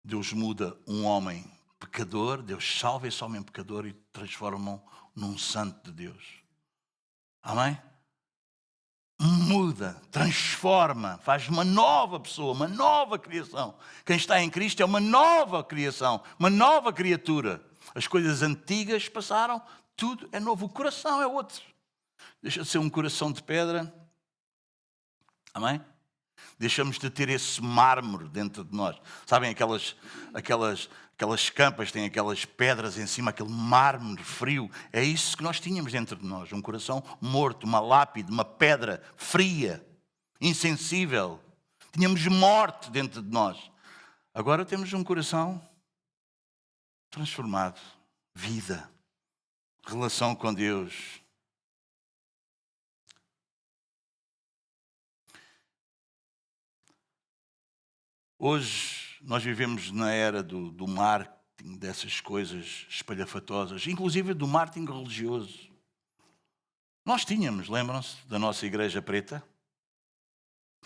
Deus muda um homem pecador, Deus salva esse homem pecador e transforma-o num santo de Deus. Amém? Muda, transforma, faz uma nova pessoa, uma nova criação. Quem está em Cristo é uma nova criação, uma nova criatura. As coisas antigas passaram, tudo é novo. O coração é outro. Deixa de ser um coração de pedra. Amém? Deixamos de ter esse mármore dentro de nós. Sabem aquelas campas, têm aquelas pedras em cima, aquele mármore frio. É isso que nós tínhamos dentro de nós. Um coração morto, uma lápide, uma pedra fria, insensível. Tínhamos morte dentro de nós. Agora temos um coração transformado. Vida. Relação com Deus. Hoje nós vivemos na era do marketing, dessas coisas espalhafatosas, inclusive do marketing religioso. Nós tínhamos, lembram-se, da nossa igreja preta?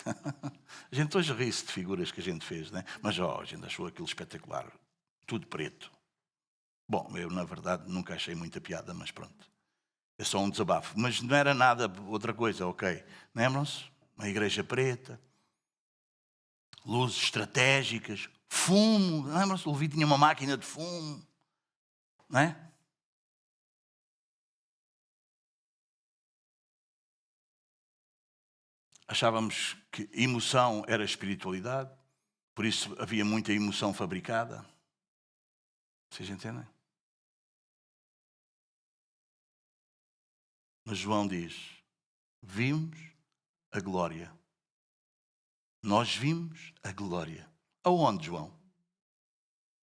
A gente hoje ri-se de figuras que a gente fez, né? Mas a gente achou aquilo espetacular. Tudo preto. Bom, eu na verdade nunca achei muita piada, mas pronto. É só um desabafo. Mas não era nada outra coisa, ok? Lembram-se? Uma igreja preta. Luzes estratégicas, fumo. Lembram-se? O Levi tinha uma máquina de fumo. Não é? Achávamos que emoção era espiritualidade, por isso havia muita emoção fabricada. Vocês entendem? Mas João diz: vimos a glória. Nós vimos a glória. Aonde, João?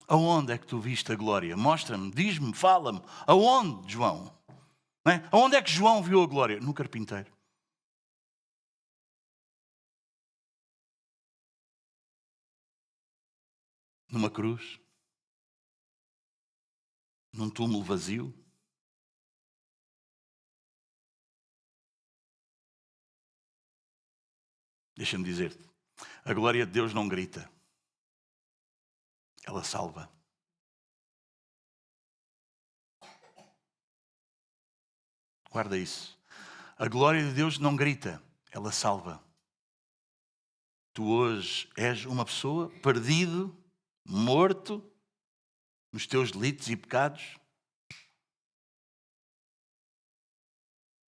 Aonde é que tu viste a glória? Mostra-me, diz-me, fala-me. Aonde, João? Não é? Aonde é que João viu a glória? No carpinteiro. Numa cruz. Num túmulo vazio. Deixa-me dizer-te, a glória de Deus não grita. Ela salva. Guarda isso. A glória de Deus não grita, ela salva. Tu hoje és uma pessoa perdido, morto, nos teus delitos e pecados.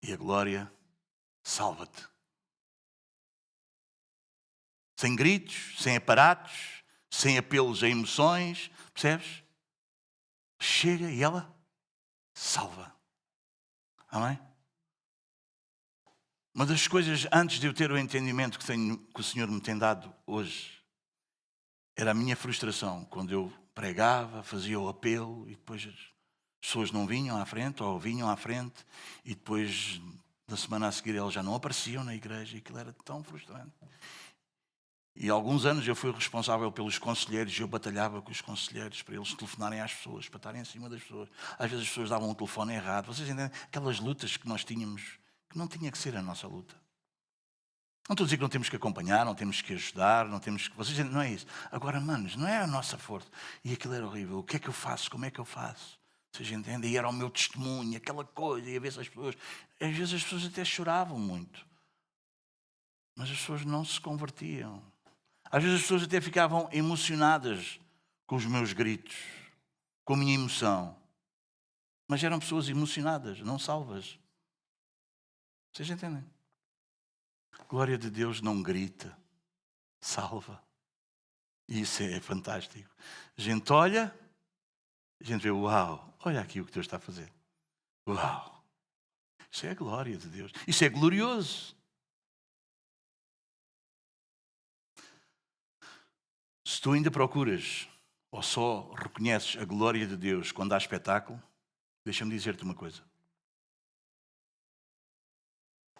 E a glória salva-te. Sem gritos, sem aparatos, sem apelos a emoções, percebes? Chega e ela salva. Amém? Uma das coisas, antes de eu ter o entendimento que o Senhor me tem dado hoje, era a minha frustração. Quando eu pregava, fazia o apelo e depois as pessoas não vinham à frente ou vinham à frente e depois, na semana a seguir, elas já não apareciam na igreja e aquilo era tão frustrante. E há alguns anos eu fui responsável pelos conselheiros e eu batalhava com os conselheiros para eles telefonarem às pessoas, para estarem em cima das pessoas. Às vezes as pessoas davam o telefone errado. Vocês entendem? Aquelas lutas que nós tínhamos, que não tinha que ser a nossa luta. Não estou a dizer que não temos que acompanhar, não temos que ajudar, não temos que... Vocês entendem? Não é isso. Agora, manos, não é a nossa força. E aquilo era horrível. O que é que eu faço? Como é que eu faço? Vocês entendem? E era o meu testemunho, aquela coisa. E a ver as pessoas... Às vezes as pessoas até choravam muito. Mas as pessoas não se convertiam. Às vezes as pessoas até ficavam emocionadas com os meus gritos, com a minha emoção. Mas eram pessoas emocionadas, não salvas. Vocês entendem? A glória de Deus não grita, salva. E isso é fantástico. A gente olha, a gente vê, uau, olha aqui o que Deus está a fazer. Uau, isso é a glória de Deus. Isso é glorioso. Se tu ainda procuras ou só reconheces a glória de Deus quando há espetáculo, deixa-me dizer-te uma coisa.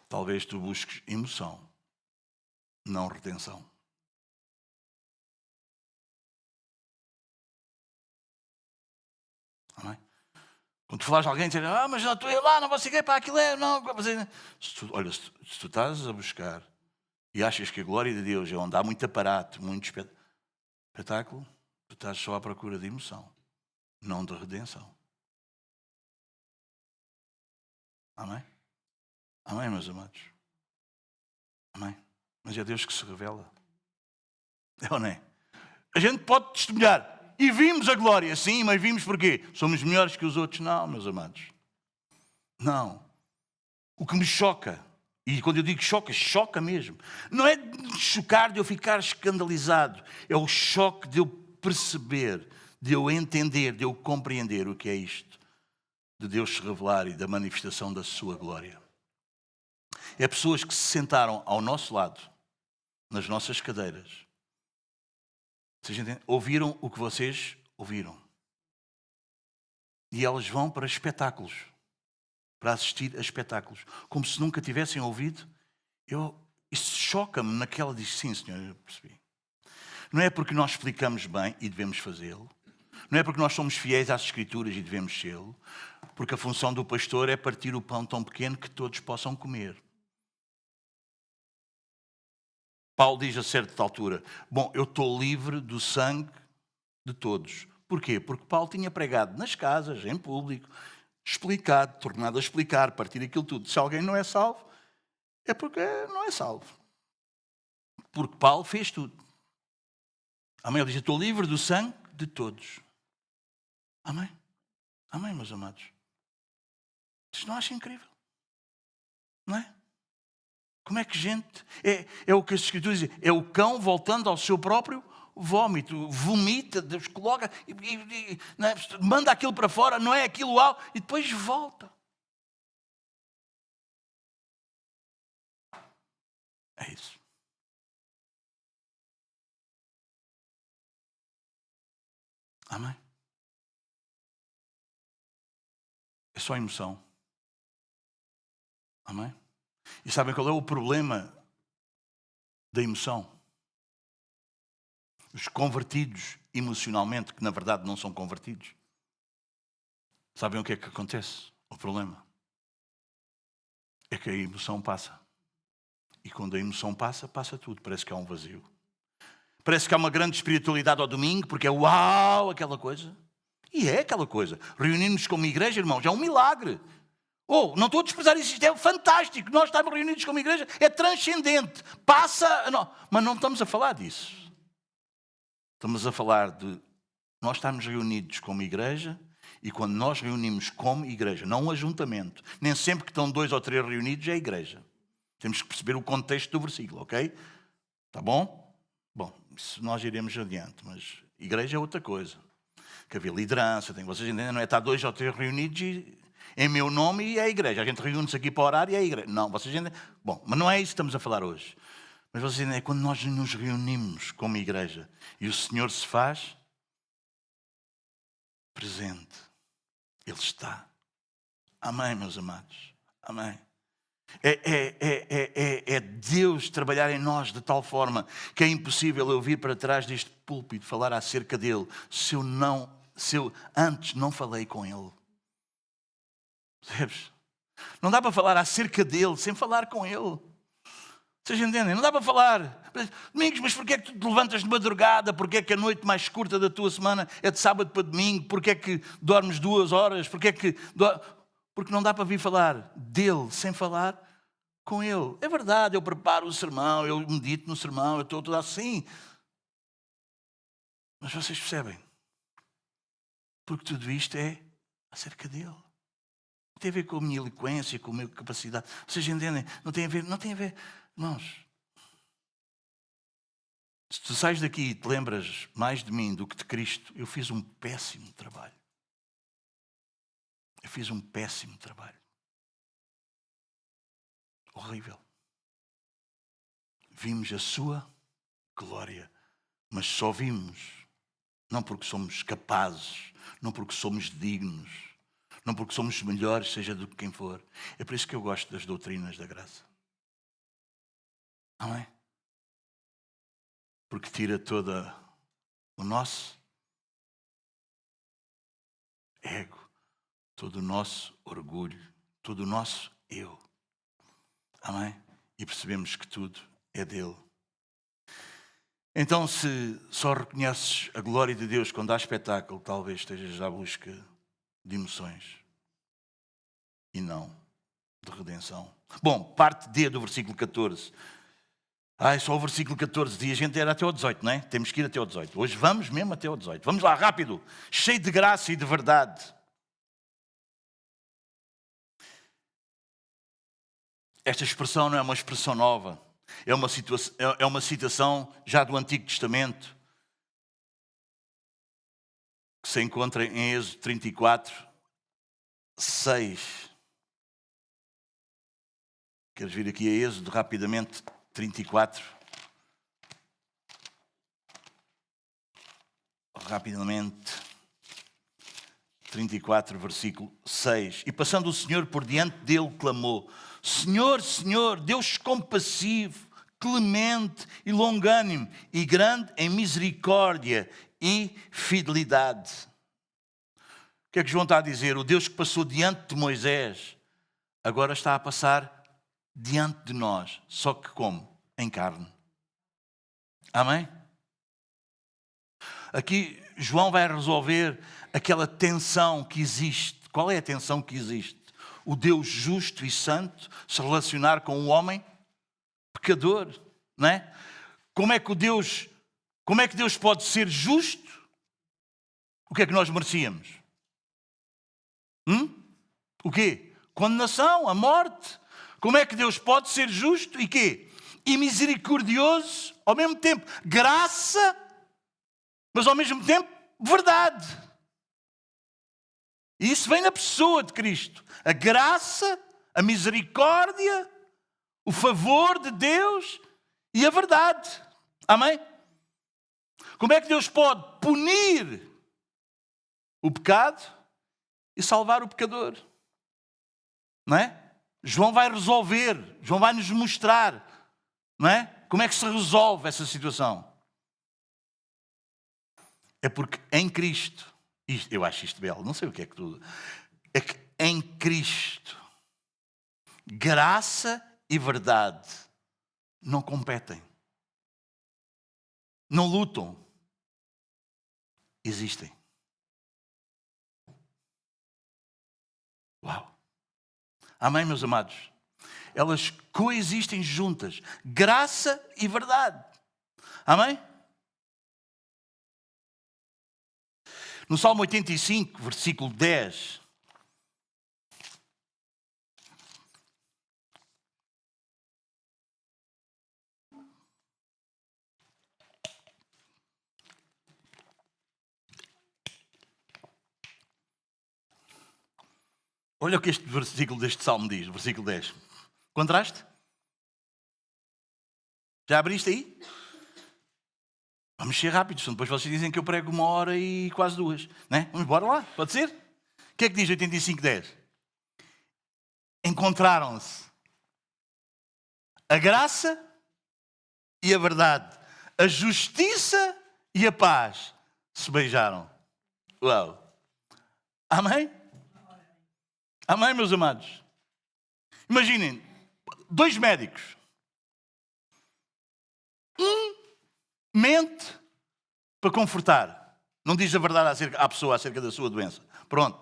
Talvez tu busques emoção, não retenção. Amém? Quando tu falas de alguém, dizes, mas não estou lá, não vou seguir para aquilo, não. Olha, se tu estás a buscar e achas que a glória de Deus é onde há muito aparato, muito espetáculo, tu estás só à procura de emoção, não de redenção. Amém? Amém, meus amados? Amém? Mas é Deus que se revela. É ou não é? A gente pode testemunhar. E vimos a glória, sim, mas vimos porquê? Somos melhores que os outros? Não, meus amados. Não. O que me choca, e quando eu digo choca, choca mesmo, não é de chocar de eu ficar escandalizado, é o choque de eu perceber, de eu entender, de eu compreender o que é isto, de Deus se revelar e da manifestação da sua glória. É pessoas que se sentaram ao nosso lado, nas nossas cadeiras. Vocês entendem? Ouviram o que vocês ouviram. E elas vão para espetáculos, para assistir a espetáculos, como se nunca tivessem ouvido. Isso choca-me naquela diz, sim, senhor, eu percebi. Não é porque nós explicamos bem e devemos fazê-lo. Não é porque nós somos fiéis às Escrituras e devemos sê-lo. Porque a função do pastor é partir o pão tão pequeno que todos possam comer. Paulo diz a certa altura, bom, eu estou livre do sangue de todos. Porquê? Porque Paulo tinha pregado nas casas, em público, explicado, tornado a explicar, partir aquilo tudo. Se alguém não é salvo, é porque não é salvo. Porque Paulo fez tudo. Amém? Ele diz, estou livre do sangue de todos. Amém? Amém, meus amados? Isto não acha incrível? Não é? Como é que gente... É o que as Escrituras dizem. É o cão voltando ao seu próprio vómito. Vomita, Deus coloca... não é? Manda aquilo para fora, não é aquilo alto, e depois volta. É isso. Amém? É só emoção. Amém? E sabem qual é o problema da emoção? Os convertidos emocionalmente, que na verdade não são convertidos. Sabem o que é que acontece? O problema é que a emoção passa. E quando a emoção passa, passa tudo. Parece que há um vazio. Parece que há uma grande espiritualidade ao domingo, porque é uau, aquela coisa. E é aquela coisa. Reunirmos como igreja, irmãos, é um milagre. Não estou a desprezar isso, isto é fantástico. Nós estamos reunidos como igreja, é transcendente. Passa... Não, mas não estamos a falar disso. Estamos a falar de... Nós estamos reunidos como igreja e quando nós reunimos como igreja, não um ajuntamento. Nem sempre que estão 2 ou 3 reunidos é a igreja. Temos que perceber o contexto do versículo, ok? Está bom? Bom, isso nós iremos adiante, mas igreja é outra coisa. Que havia liderança, vocês entendem? Não é estar 2 ou 3 reunidos e... em meu nome e é a igreja. A gente reúne-se aqui para orar e é a igreja. Não, vocês entendem? Bom, mas não é isso que estamos a falar hoje. Mas vocês entendem? É quando nós nos reunimos como igreja e o Senhor se faz presente. Ele está. Amém, meus amados. Amém. É Deus trabalhar em nós de tal forma que é impossível eu vir para trás deste púlpito falar acerca dele se eu antes não falei com ele. Percebes? Não dá para falar acerca dele sem falar com ele. Vocês entendem? Não dá para falar. Domingos, mas porquê é que tu te levantas de madrugada? Porquê é que a noite mais curta da tua semana é de sábado para domingo? Porquê é que dormes 2 horas? Porque não dá para vir falar dele sem falar com ele. É verdade, eu preparo o sermão, eu medito no sermão, eu estou tudo assim. Mas vocês percebem? Porque tudo isto é acerca dele. Não tem a ver com a minha eloquência, com a minha capacidade. Vocês entendem? Não tem a ver. Irmãos, se tu sais daqui e te lembras mais de mim do que de Cristo, eu fiz um péssimo trabalho. Horrível. Vimos a sua glória, mas só vimos, não porque somos capazes, não porque somos dignos, não porque somos melhores, seja do que quem for. É por isso que eu gosto das doutrinas da graça. Amém? Porque tira todo o nosso ego, todo o nosso orgulho, todo o nosso eu. Amém? E percebemos que tudo é dele. Então, se só reconheces a glória de Deus quando há espetáculo, talvez estejas à busca de emoções e não de redenção. Bom, parte D do versículo 14. Ai, só o versículo 14 diz, a gente era até ao 18, não é? Temos que ir até ao 18. Hoje vamos mesmo até ao 18. Vamos lá, rápido. Cheio de graça e de verdade. Esta expressão não é uma expressão nova. É uma citação já do Antigo Testamento, que se encontra em Êxodo 34, 6. Queres vir aqui a Êxodo rapidamente? 34. Rapidamente. 34, versículo 6. E passando o Senhor por diante dele, clamou: Senhor, Senhor, Deus compassivo, clemente e longânimo, e grande em misericórdia e fidelidade. O que é que João está a dizer? O Deus que passou diante de Moisés, agora está a passar diante de nós, só que como? Em carne. Amém? Aqui João vai resolver aquela tensão que existe. Qual é a tensão que existe? O Deus justo e santo se relacionar com um homem pecador, não é? Como é que Deus pode ser justo? O que é que nós merecíamos? O quê? Condenação, a morte. Como é que Deus pode ser justo e quê? E misericordioso ao mesmo tempo. Graça, mas ao mesmo tempo verdade. E isso vem na pessoa de Cristo. A graça, a misericórdia, o favor de Deus e a verdade. Amém? Como é que Deus pode punir o pecado e salvar o pecador? Não é? João vai resolver, João vai nos mostrar, não é? Como é que se resolve essa situação? É porque em Cristo, eu acho isto belo, não sei o que é que tudo, é que em Cristo, graça e verdade não competem, não lutam, existem. Uau! Amém, meus amados? Elas coexistem juntas. Graça e verdade. Amém? No Salmo 85, versículo 10. Olha o que este versículo deste Salmo diz, versículo 10. Encontraste? Já abriste aí? Vamos ser rápidos, senão depois vocês dizem que eu prego 1 hora e quase 2. Né? Vamos embora lá, pode ser? O que é que diz 85:10? Encontraram-se a graça e a verdade, a justiça e a paz se beijaram. Uau! Amém? Amém, meus amados? Imaginem, 2 médicos. Mente para confortar. Não diz a verdade à pessoa acerca da sua doença. Pronto.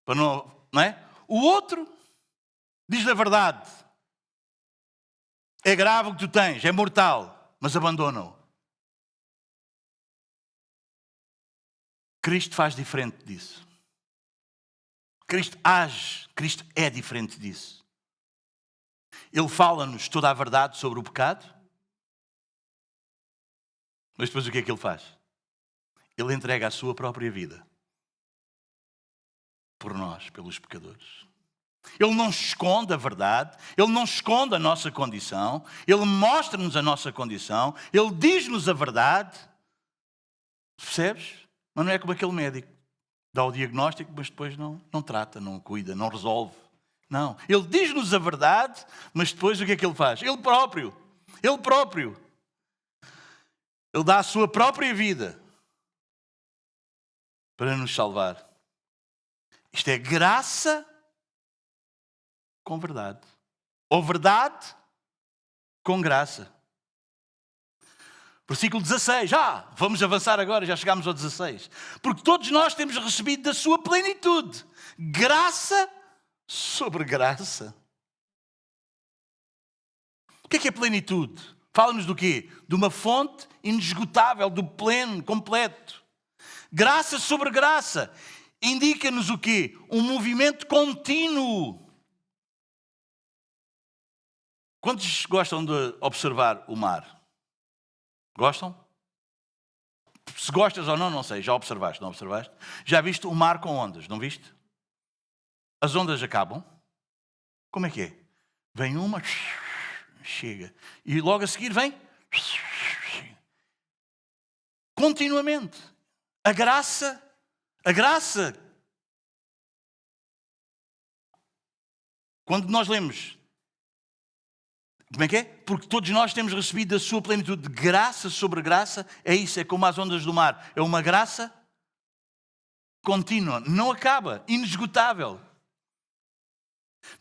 Para não é? O outro diz a verdade. É grave o que tu tens, é mortal, mas abandona-o. Cristo faz diferente disso. Cristo age, Cristo é diferente disso. Ele fala-nos toda a verdade sobre o pecado, mas depois o que é que ele faz? Ele entrega a sua própria vida por nós, pelos pecadores. Ele não esconde a verdade, ele não esconde a nossa condição, ele mostra-nos a nossa condição, ele diz-nos a verdade. Percebes? Mas não é como aquele médico. Dá o diagnóstico, mas depois não trata, não cuida, não resolve. Não. Ele diz-nos a verdade, mas depois o que é que ele faz? Ele próprio. Ele dá a sua própria vida para nos salvar. Isto é graça com verdade. Ou verdade com graça. Versículo 16. Vamos avançar agora, já chegámos ao 16. Porque todos nós temos recebido da sua plenitude graça sobre graça. O que é plenitude? Fala-nos do quê? De uma fonte inesgotável, do pleno, completo. Graça sobre graça. Indica-nos o quê? Um movimento contínuo. Quantos gostam de observar o mar? Gostam? Se gostas ou não, não sei. Já observaste, não observaste? Já viste o mar com ondas, não viste? As ondas acabam. Como é que é? Vem uma, chega. E logo a seguir vem. Continuamente. A graça. Quando nós lemos, como é que é? Porque todos nós temos recebido a sua plenitude de graça sobre graça. É isso, é como as ondas do mar. É uma graça contínua, não acaba, inesgotável.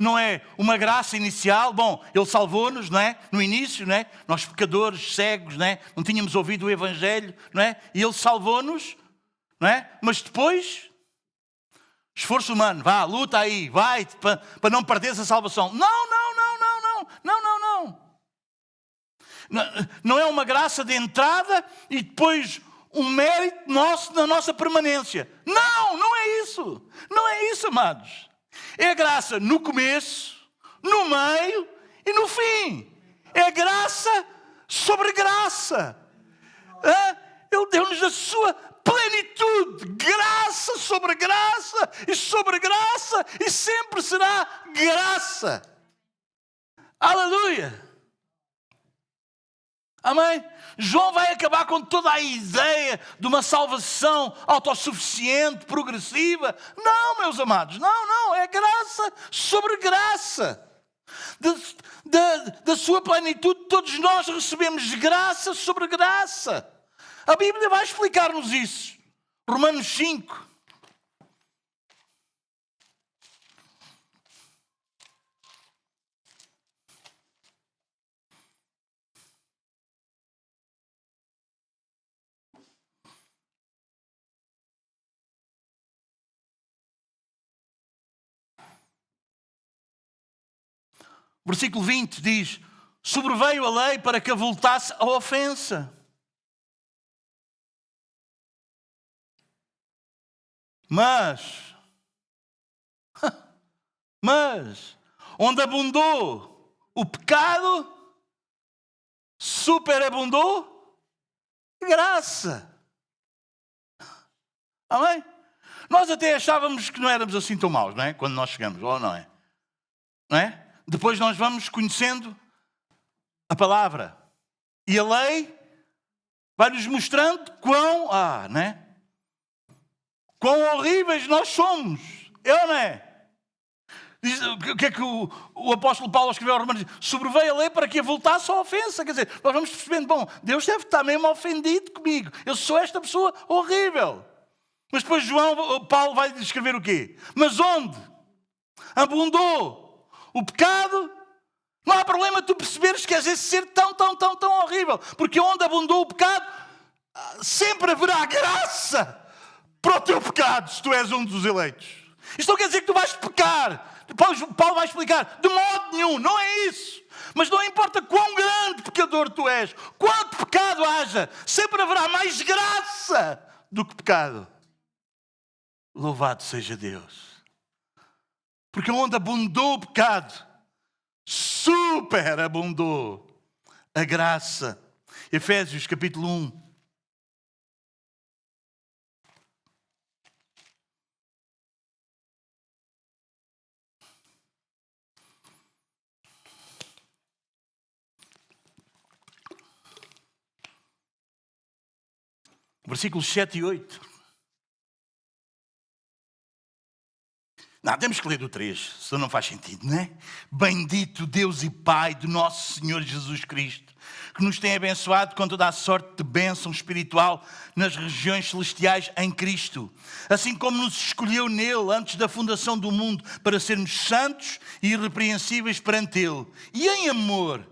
Não é uma graça inicial, bom, Ele salvou-nos, não é? No início, não é? Nós pecadores, cegos, não é? Não tínhamos ouvido o Evangelho, não é? E Ele salvou-nos, não é? Mas depois, esforço humano, vá, luta aí, vai, para não perderes a salvação. Não. Não é uma graça de entrada e depois um mérito nosso na nossa permanência. Não é isso. Não é isso, amados. É a graça no começo, no meio e no fim. É graça sobre graça. Ele deu-nos a sua plenitude. Graça sobre graça e sempre será graça. Aleluia. Amém? João vai acabar com toda a ideia de uma salvação autossuficiente, progressiva. Não, meus amados, não. É graça sobre graça. Da sua plenitude, todos nós recebemos graça sobre graça. A Bíblia vai explicar-nos isso. Romanos 5. Versículo 20 diz: sobreveio a lei para que avultasse a ofensa. Mas, onde abundou o pecado, superabundou graça. Amém? Nós até achávamos que não éramos assim tão maus, não é? Quando nós chegamos, ou não é? Não é? Depois nós vamos conhecendo a palavra. E a lei vai-nos mostrando quão horríveis nós somos. Não é? Diz, o que é que o apóstolo Paulo escreveu aos Romanos? Sobreveio a lei para que avultasse a ofensa. Quer dizer, nós vamos percebendo, bom, Deus deve estar mesmo ofendido comigo. Eu sou esta pessoa horrível. Mas depois Paulo vai escrever o quê? Mas onde abundou o pecado, não há problema tu perceberes que às vezes ser tão horrível. Porque onde abundou o pecado, sempre haverá graça para o teu pecado, se tu és um dos eleitos. Isto não quer dizer que tu vais pecar. Depois Paulo vai explicar, de modo nenhum, não é isso. Mas não importa quão grande pecador tu és, quanto pecado haja, sempre haverá mais graça do que pecado. Louvado seja Deus. Porque onde abundou o pecado, superabundou a graça. Efésios capítulo 1. Versículos 7 e 8. Não, temos que ler do 3, senão não faz sentido, não é? Bendito Deus e Pai do nosso Senhor Jesus Cristo, que nos tem abençoado com toda a sorte de bênção espiritual nas regiões celestiais em Cristo. Assim como nos escolheu nele antes da fundação do mundo para sermos santos e irrepreensíveis perante ele. E em amor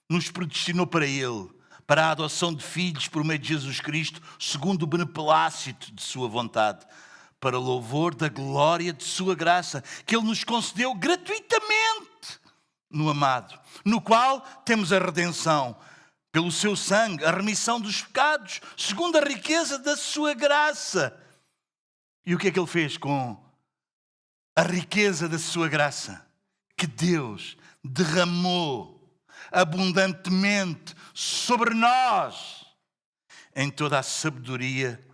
nos predestinou para ele, para a adoção de filhos por meio de Jesus Cristo, segundo o beneplácito de sua vontade, para louvor da glória de sua graça, que Ele nos concedeu gratuitamente no amado, no qual temos a redenção, pelo seu sangue, a remissão dos pecados, segundo a riqueza da sua graça. E o que é que ele fez com a riqueza da sua graça? Que Deus derramou abundantemente sobre nós em toda a sabedoria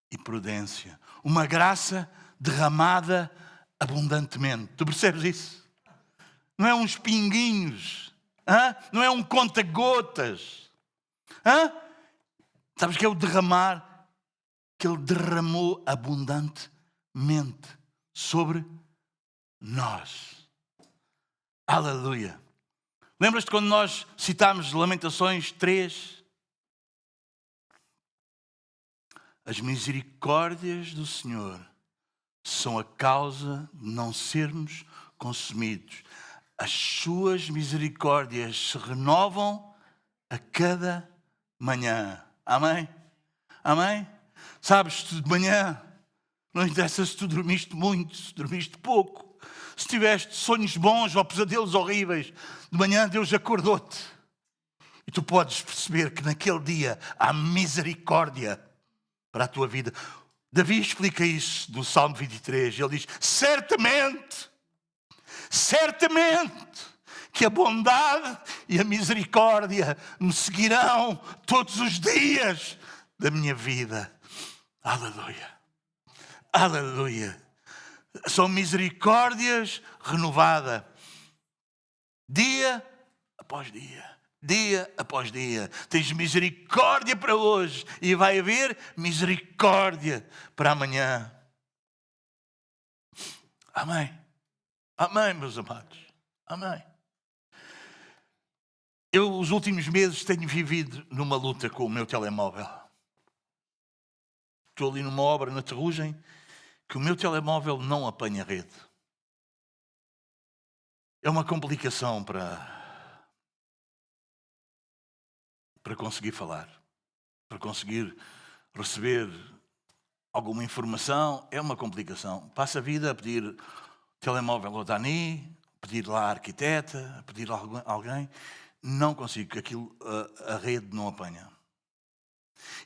e prudência. Uma graça derramada abundantemente. Tu percebes isso? Não é uns pinguinhos. Não é um conta-gotas. Sabes que é o derramar? Que Ele derramou abundantemente sobre nós. Aleluia. Lembras-te quando nós citámos Lamentações 3? As misericórdias do Senhor são a causa de não sermos consumidos. As suas misericórdias se renovam a cada manhã. Amém? Amém? Sabes, tu de manhã, não interessa se tu dormiste muito, se dormiste pouco, se tiveste sonhos bons ou pesadelos horríveis, de manhã Deus acordou-te. E tu podes perceber que naquele dia há misericórdia para a tua vida. Davi explica isso no Salmo 23. Ele diz, certamente que a bondade e a misericórdia me seguirão todos os dias da minha vida. Aleluia. Aleluia. São misericórdias renovadas. Dia após dia. Dia após dia. Tens misericórdia para hoje. E vai haver misericórdia para amanhã. Amém. Amém, meus amados. Amém. Eu, os últimos meses, tenho vivido numa luta com o meu telemóvel. Estou ali numa obra na Terrugem que o meu telemóvel não apanha rede. É uma complicação para conseguir falar, para conseguir receber alguma informação. É uma complicação. Passo a vida a pedir telemóvel ao Dani, a pedir lá à arquiteta, a pedir a alguém. Não consigo, porque aquilo, a rede não apanha.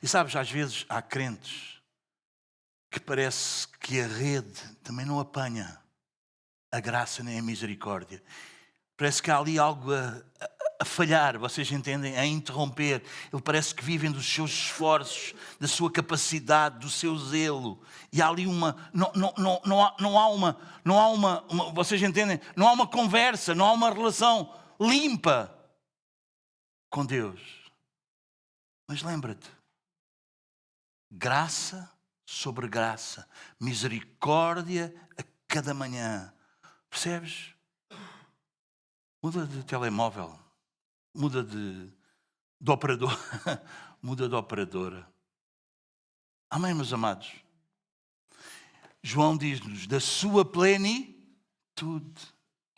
E sabes, às vezes há crentes que parece que a rede também não apanha a graça nem a misericórdia. Parece que há ali algo a falhar, vocês entendem? A interromper. Ele parece que vivem dos seus esforços, da sua capacidade, do seu zelo. E há ali uma... Não há uma... Vocês entendem? Não há uma conversa, não há uma relação limpa com Deus. Mas lembra-te, graça sobre graça, misericórdia a cada manhã. Percebes? Muda de telemóvel, muda de operador, muda de operadora. Amém, meus amados? João diz-nos, da sua plenitude.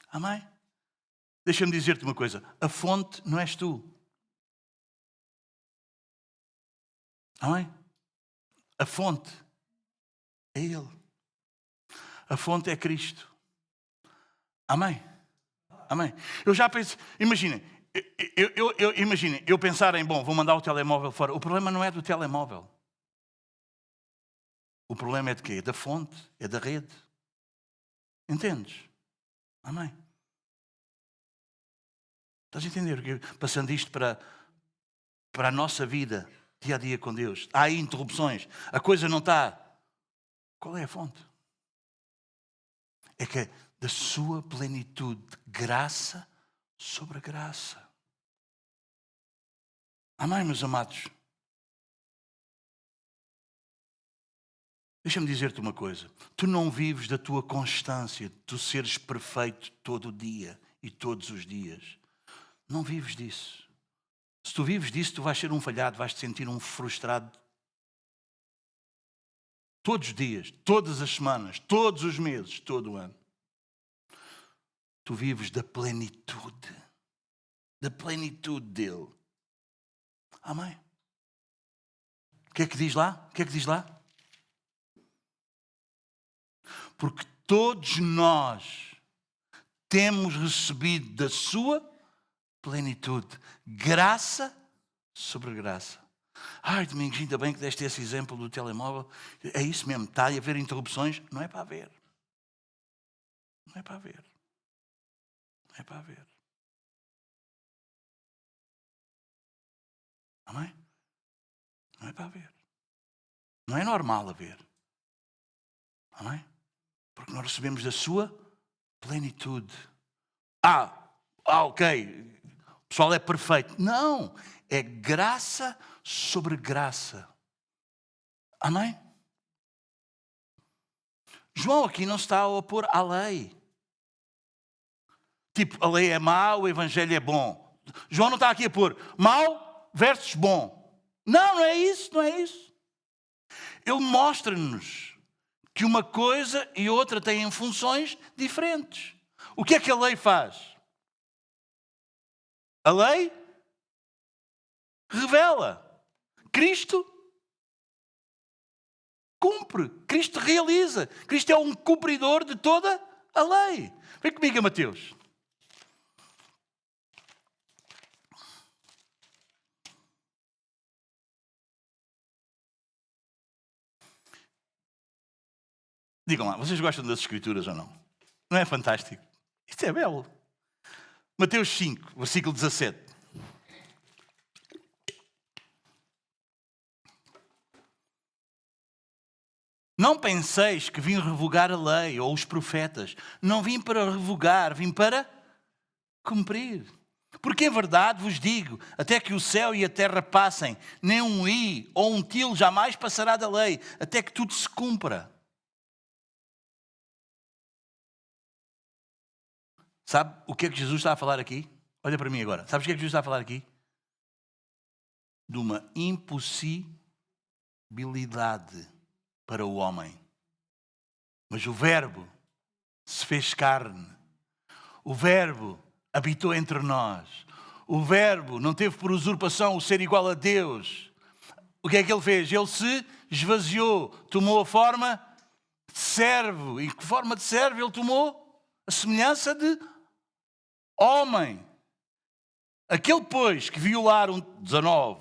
Amém? Deixa-me dizer-te uma coisa, a fonte não és tu. Amém? A fonte é Ele. A fonte é Cristo. Amém? Amém? Eu já penso, imaginem, eu pensar em, bom, vou mandar o telemóvel fora. O problema não é do telemóvel. O problema é de quê? Da fonte, é da rede. Entendes? Amém? Estás a entender? Passando isto para a nossa vida, dia a dia com Deus. Há aí interrupções. A coisa não está. Qual é a fonte? É que é da sua plenitude, graça sobre graça. Amém, meus amados? Deixa-me dizer-te uma coisa. Tu não vives da tua constância, de tu seres perfeito todo o dia e todos os dias. Não vives disso. Se tu vives disso, tu vais ser um falhado, vais te sentir um frustrado. Todos os dias, todas as semanas, todos os meses, todo o ano. Tu vives da plenitude dele. Amém? O que é que diz lá? O que é que diz lá? Porque todos nós temos recebido da sua plenitude. Graça sobre graça. Ai, Domingos, ainda bem que deste esse exemplo do telemóvel. É isso mesmo, está a haver interrupções. Não é para haver. Não é para haver. Não é para haver. Amém? Não é para haver. Não é normal haver. Amém? Porque nós recebemos da sua plenitude. Ok. O pessoal é perfeito. Não. É graça sobre graça. Amém? João aqui não está a opor à lei. Tipo, a lei é má, o evangelho é bom. João não está aqui a pôr mau versus bom. Não, não é isso, não é isso. Ele mostra-nos que uma coisa e outra têm funções diferentes. O que é que a lei faz? A lei revela. Cristo cumpre. Cristo realiza. Cristo é um cumpridor de toda a lei. Vem comigo a Mateus. Digam lá, vocês gostam das Escrituras ou não? Não é fantástico? Isto é belo. Mateus 5, versículo 17. Não penseis que vim revogar a lei ou os profetas. Não vim para revogar, vim para cumprir. Porque em verdade vos digo, até que o céu e a terra passem, nem um i ou um til jamais passará da lei, até que tudo se cumpra. Sabe o que é que Jesus está a falar aqui? Olha para mim agora. Sabes o que é que Jesus está a falar aqui? De uma impossibilidade para o homem. Mas o Verbo se fez carne. O Verbo habitou entre nós. O Verbo não teve por usurpação o ser igual a Deus. O que é que ele fez? Ele se esvaziou, tomou a forma de servo. E que forma de servo ele tomou? A semelhança de homem. Aquele, pois, que violar 19,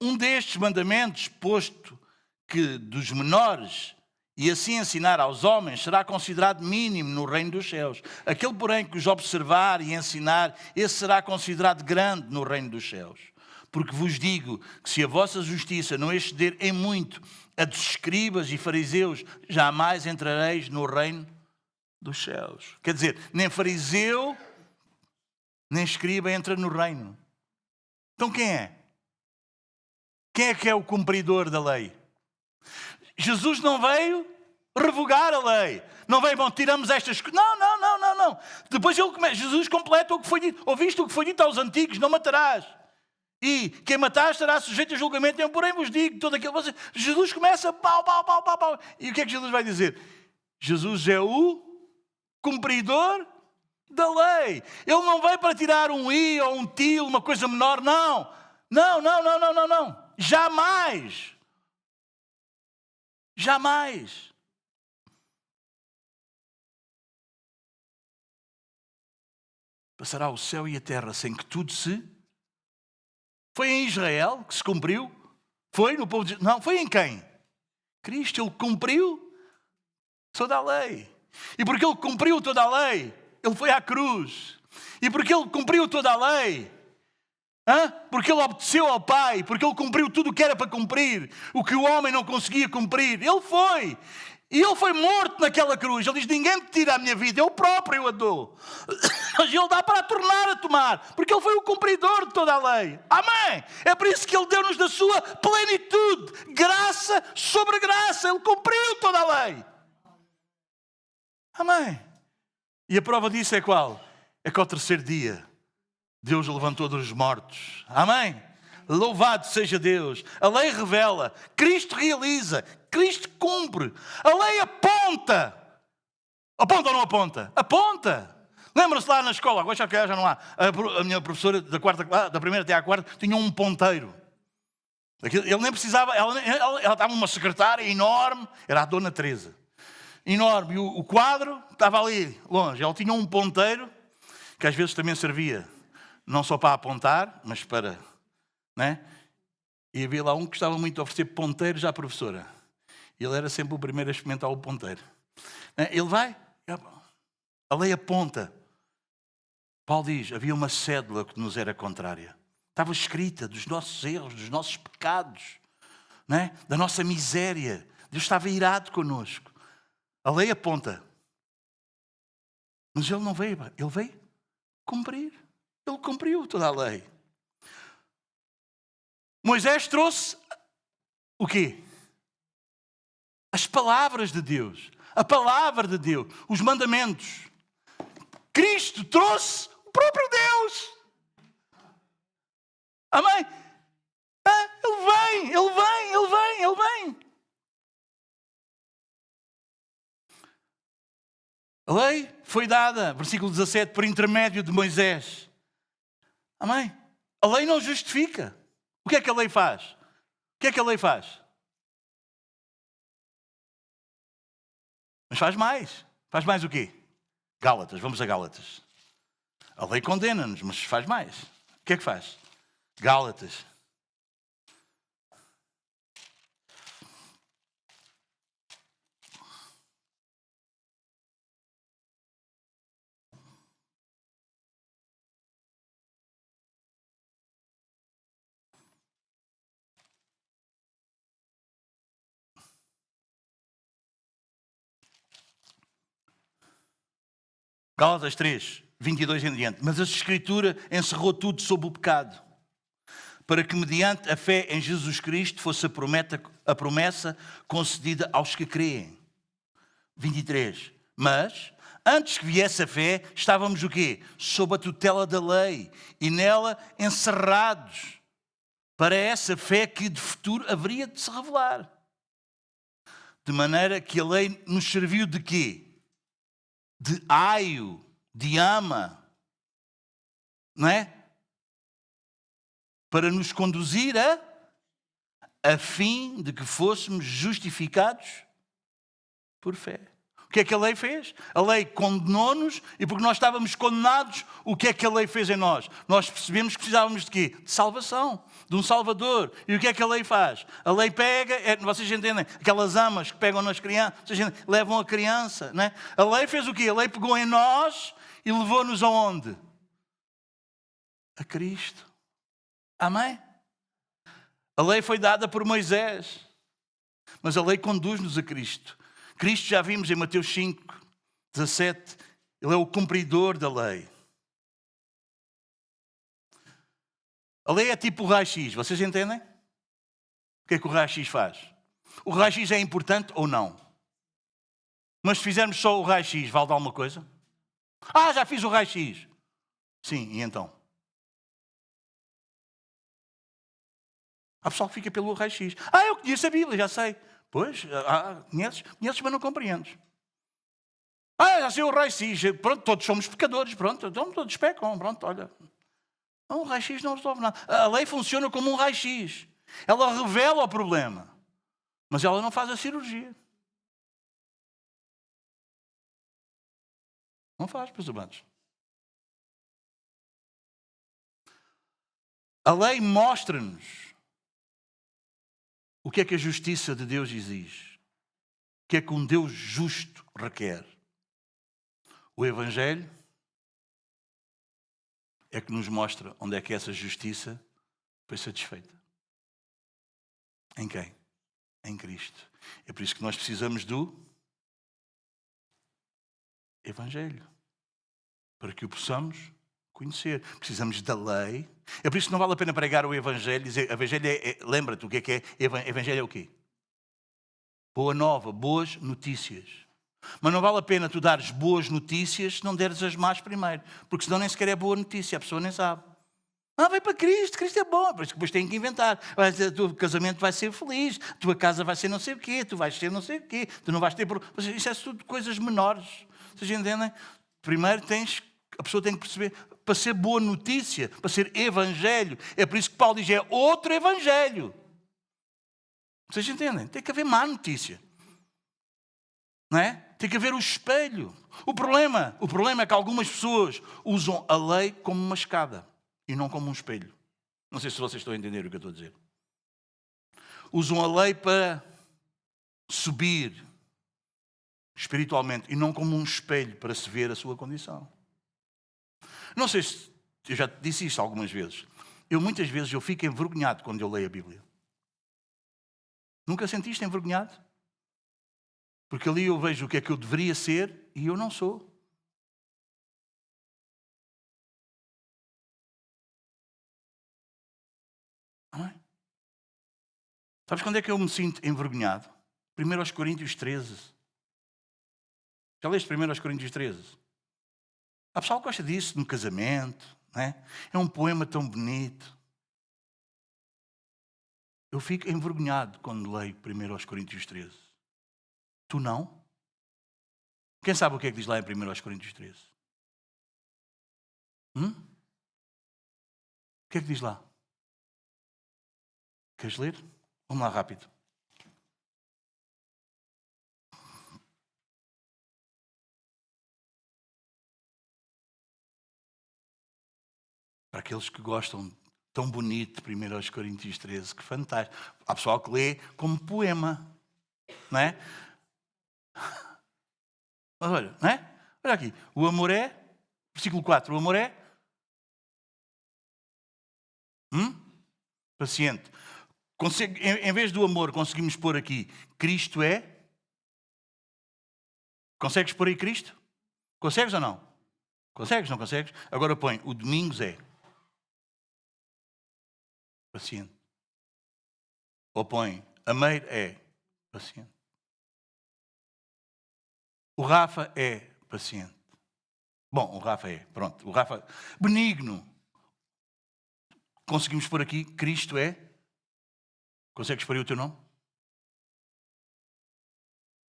um destes mandamentos, posto que dos menores, e assim ensinar aos homens, será considerado mínimo no reino dos céus. Aquele, porém, que os observar e ensinar, esse será considerado grande no reino dos céus. Porque vos digo que se a vossa justiça não exceder em muito a dos escribas e fariseus, jamais entrareis no reino dos céus. Quer dizer, nem fariseu, nem escriba entra no reino. Então quem é? Quem é que é o cumpridor da lei? Jesus não veio revogar a lei. Não veio, bom, tiramos estas coisas. Não. Depois Jesus completa o que foi dito. Ouviste o que foi dito aos antigos, não matarás. E quem matar estará sujeito a julgamento. Eu, porém, vos digo, todo aquilo. Jesus começa, pau. E o que é que Jesus vai dizer? Jesus é o cumpridor da lei. Ele não veio para tirar um i ou um til, uma coisa menor, não. Jamais. Passará o céu e a terra sem que tudo se... Foi em Israel que se cumpriu? Foi no povo de... Não, foi em quem? Cristo, ele cumpriu toda a lei. E porque ele cumpriu toda a lei, ele foi à cruz. E porque ele cumpriu toda a lei, porque ele obedeceu ao Pai, porque ele cumpriu tudo o que era para cumprir, o que o homem não conseguia cumprir, ele foi. E ele foi morto naquela cruz. Ele diz, ninguém te tira a minha vida, eu próprio a dou. Mas ele dá para a tornar a tomar, porque ele foi o cumpridor de toda a lei. Amém? É por isso que ele deu-nos da sua plenitude, graça sobre graça. Ele cumpriu toda a lei. Amém? E a prova disso é qual? É que ao terceiro dia, Deus o levantou dos mortos. Amém? Louvado seja Deus. A lei revela, Cristo realiza, Cristo cumpre. A lei aponta. Aponta ou não aponta? Aponta. Lembra-se lá na escola, agora já não há. A minha professora da primeira até à quarta tinha um ponteiro. Ele nem precisava, ela estava uma secretária enorme, era a Dona Teresa. Enorme. E o quadro estava ali longe. Ela tinha um ponteiro que às vezes também servia não só para apontar, mas para, né? E havia lá um que gostava muito de oferecer ponteiros à professora. Ele era sempre o primeiro a experimentar o ponteiro. Ele vai, a lei aponta. Paulo diz, havia uma cédula que nos era contrária. Estava escrita dos nossos erros, dos nossos pecados, né? Da nossa miséria. Deus estava irado connosco. A lei aponta. Mas ele não veio, ele veio cumprir. Ele cumpriu toda a lei. Moisés trouxe o quê? As palavras de Deus. A palavra de Deus. Os mandamentos. Cristo trouxe o próprio Deus. Amém? Ele vem. A lei foi dada, versículo 17, por intermédio de Moisés. Amém? A lei não justifica. O que é que a lei faz? O que é que a lei faz? Mas faz mais. Faz mais o quê? Gálatas, vamos a Gálatas. A lei condena-nos, mas faz mais. O que é que faz? Gálatas. Gálatas 3, 22 em diante. Mas a Escritura encerrou tudo sob o pecado, para que mediante a fé em Jesus Cristo fosse a promessa concedida aos que creem. 23. Mas, antes que viesse a fé, estávamos o quê? Sob a tutela da lei e nela encerrados para essa fé que de futuro haveria de se revelar. De maneira que a lei nos serviu de quê? De aio, de ama, não é? Para nos conduzir a fim de que fôssemos justificados por fé. O que é que a lei fez? A lei condenou-nos e porque nós estávamos condenados, o que é que a lei fez em nós? Nós percebemos que precisávamos de quê? De salvação, de um Salvador. E o que é que a lei faz? A lei pega, vocês entendem, aquelas amas que pegam nas crianças, vocês entendem, levam a criança, não é? A lei fez o quê? A lei pegou em nós e levou-nos aonde? A Cristo. Amém? A lei foi dada por Moisés, mas a lei conduz-nos a Cristo. Cristo, já vimos em Mateus 5, 17, ele é o cumpridor da lei. A lei é tipo o raio-x, vocês entendem? O que é que o raio-x faz? O raio-x é importante ou não? Mas se fizermos só o raio-x, vale de alguma coisa? Já fiz o raio-x. Sim, e então? Há pessoal que fica pelo raio-x. Eu conheço a Bíblia, já sei. Pois, conheces, mas não compreendes. Já sei o raio-x. Pronto, todos somos pecadores. Pronto, então todos pecam. Pronto, olha. O raio-x não resolve nada. A lei funciona como um raio-x. Ela revela o problema. Mas ela não faz a cirurgia. Não faz, meus amados. A lei mostra-nos o que é que a justiça de Deus exige. O que é que um Deus justo requer. O Evangelho é que nos mostra onde é que essa justiça foi satisfeita. Em quem? Em Cristo. É por isso que nós precisamos do Evangelho. Para que o possamos conhecer. Precisamos da lei. É por isso que não vale a pena pregar o Evangelho. Dizer, Evangelho lembra-te o que é Evangelho é o quê? Boa nova, boas notícias. Mas não vale a pena tu dares boas notícias se não deres as más primeiro. Porque senão nem sequer é boa notícia, a pessoa nem sabe. Vai para Cristo é bom. Por isso que depois tem que inventar. O teu casamento vai ser feliz, a tua casa vai ser não sei o quê, tu vais ser não sei o quê, tu não vais ter... Isso é tudo coisas menores. Vocês entendem? Primeiro a pessoa tem que perceber, para ser boa notícia, para ser evangelho, é por isso que Paulo diz, é outro evangelho. Vocês entendem? Tem que haver má notícia. Não é? Tem que haver o espelho. O problema é que algumas pessoas usam a lei como uma escada. e não como um espelho. Não sei se vocês estão a entender o que eu estou a dizer. Usam a lei para subir espiritualmente e não como um espelho para se ver a sua condição. Não sei se eu já te disse isto algumas vezes. Muitas vezes eu fico envergonhado quando eu leio a Bíblia. Nunca sentiste envergonhado? Porque ali eu vejo o que é que eu deveria ser e eu não sou. Não é? Sabes quando é que eu me sinto envergonhado? 1 Coríntios 13. Já leste 1 Coríntios 13? A pessoa gosta disso no casamento, não é? É um poema tão bonito. Eu fico envergonhado quando leio 1 Coríntios 13. Tu não? Quem sabe o que é que diz lá em 1 Coríntios 13? O que é que diz lá? Queres ler? Vamos lá rápido. Para aqueles que gostam tão bonito de 1 Coríntios 13, que fantástico. Há pessoal que lê como poema, não é? Mas olha, não é? Olha aqui, o amor é, versículo 4, o amor é paciente. Em vez do amor, conseguimos pôr aqui, Cristo é. Consegues pôr aí Cristo? Consegues ou não? Consegues, não consegues? Agora põe, o Domingos é paciente. Ou põe, a Meire é paciente. O Rafa é paciente. Bom, o Rafa é, pronto. O Rafa, benigno. Conseguimos pôr aqui, Cristo é. Consegues pôr aí o teu nome?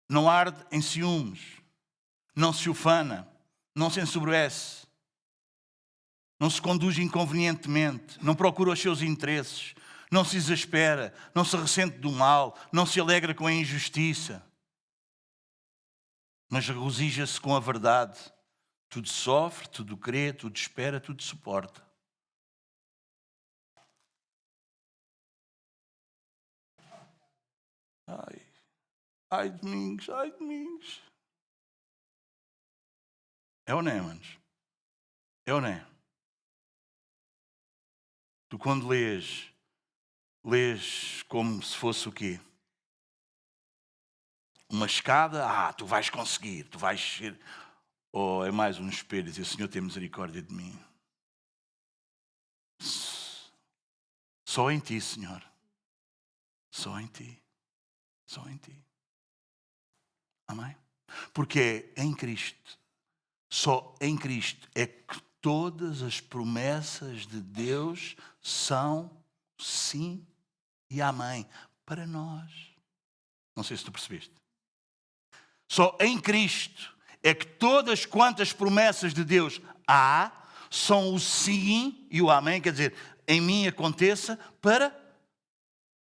Não arde em ciúmes. Não se ufana. Não se ensoberbece. Não se conduz inconvenientemente. Não procura os seus interesses. Não se exaspera. Não se ressente do mal. Não se alegra com a injustiça. Mas regozija-se com a verdade. Tudo sofre, tudo crê, tudo espera, tudo suporta. Ai, Domingos, ai, Domingos. É ou não é, manos? É ou não é? Tu quando lês como se fosse o quê? Uma escada, tu vais conseguir, tu vais ser... Ou é mais um espelho e dizer, Senhor, tem misericórdia de mim. Só em Ti, Senhor. Só em Ti. Só em Ti. Amém? Porque é em Cristo. Só em Cristo é que todas as promessas de Deus são sim e amém para nós. Não sei se tu percebeste. Só em Cristo é que todas quantas promessas de Deus há são o sim e o amém, quer dizer, em mim aconteça para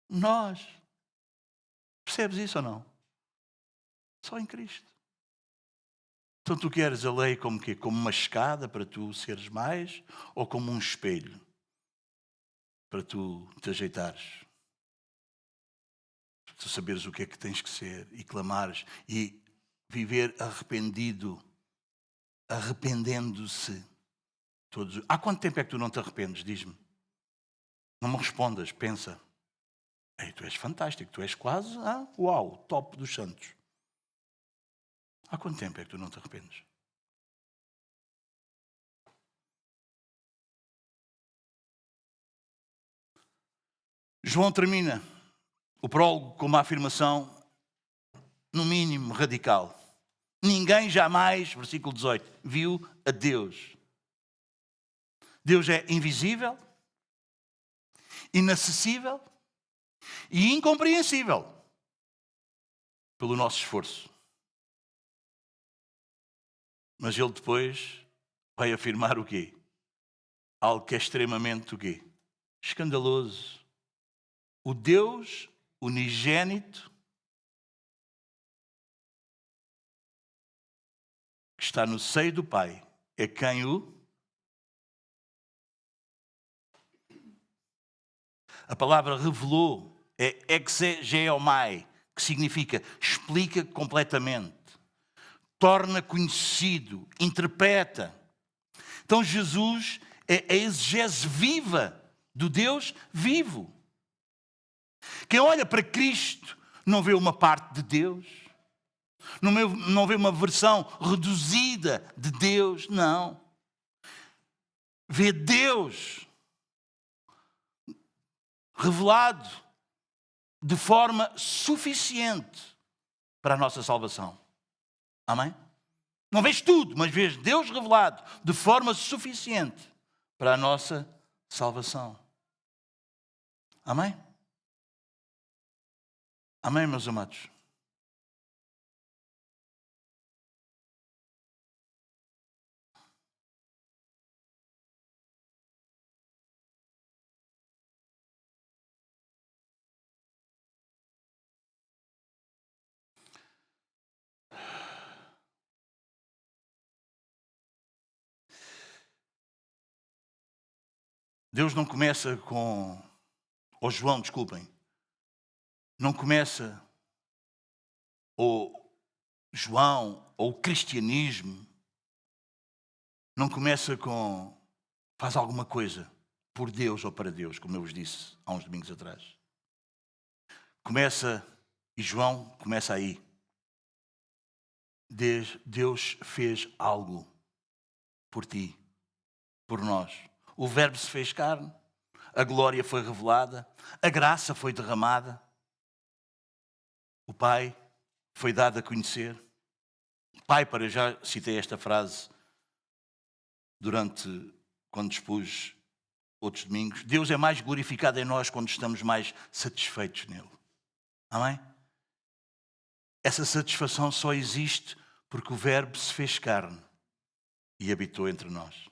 nós. Percebes isso ou não? Só em Cristo. Então tu queres a lei como quê? Como uma escada para tu seres mais ou como um espelho para tu te ajeitares? Para tu saberes o que é que tens que ser e clamares e viver arrependendo-se. Há quanto tempo é que tu não te arrependes? Diz-me. Não me respondas, pensa. Ei, tu és fantástico, tu és quase, uau, top dos santos. Há quanto tempo é que tu não te arrependes? João termina o prólogo com uma afirmação, no mínimo, radical. Ninguém jamais, versículo 18, viu a Deus. Deus é invisível, inacessível e incompreensível pelo nosso esforço. Mas ele depois vai afirmar o quê? Algo que é extremamente o quê? Escandaloso. O Deus unigênito que está no seio do Pai é quem o A palavra revelou é exegeomai, que significa explica completamente, torna conhecido, interpreta. Então Jesus é a exegese viva do Deus vivo. Quem olha para Cristo não vê uma parte de Deus, não vê uma versão reduzida de Deus, não. Vê Deus revelado de forma suficiente para a nossa salvação. Amém? Não vês tudo, mas vês Deus revelado de forma suficiente para a nossa salvação. Amém? Amém, meus amados? Deus não começa com... Ou João, desculpem. Não começa... Ou João, ou o cristianismo, não começa com... Faz alguma coisa por Deus ou para Deus, como eu vos disse há uns domingos atrás. Começa... E João começa aí. Deus fez algo por ti, por nós. O Verbo se fez carne, a glória foi revelada, a graça foi derramada, o Pai foi dado a conhecer. Pai, para já citei esta frase quando expus outros domingos. Deus é mais glorificado em nós quando estamos mais satisfeitos nele. Amém? Essa satisfação só existe porque o Verbo se fez carne e habitou entre nós.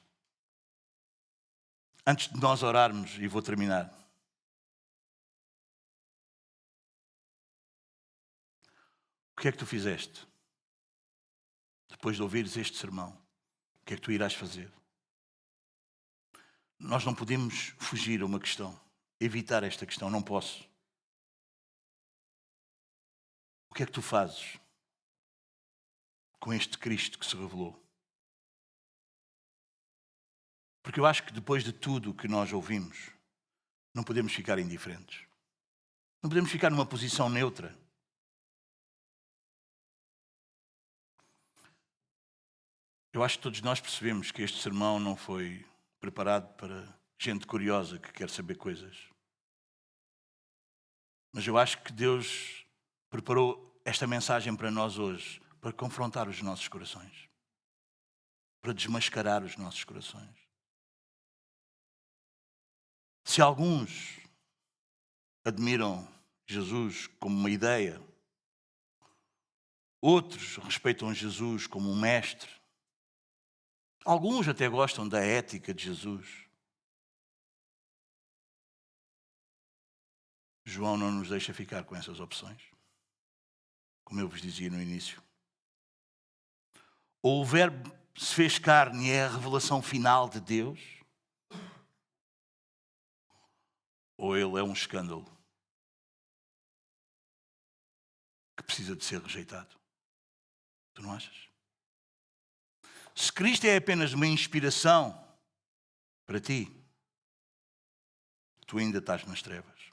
Antes de nós orarmos, e vou terminar, o que é que tu fizeste? Depois de ouvires este sermão, o que é que tu irás fazer? Nós não podemos fugir a uma questão, evitar esta questão, não posso. O que é que tu fazes com este Cristo que se revelou? Porque eu acho que depois de tudo o que nós ouvimos, não podemos ficar indiferentes. Não podemos ficar numa posição neutra. Eu acho que todos nós percebemos que este sermão não foi preparado para gente curiosa que quer saber coisas. Mas eu acho que Deus preparou esta mensagem para nós hoje, para confrontar os nossos corações, para desmascarar os nossos corações. Se alguns admiram Jesus como uma ideia, outros respeitam Jesus como um mestre, alguns até gostam da ética de Jesus, João não nos deixa ficar com essas opções, como eu vos dizia no início. Ou o Verbo se fez carne e é a revelação final de Deus, ou ele é um escândalo que precisa de ser rejeitado. Tu não achas? Se Cristo é apenas uma inspiração para ti, tu ainda estás nas trevas.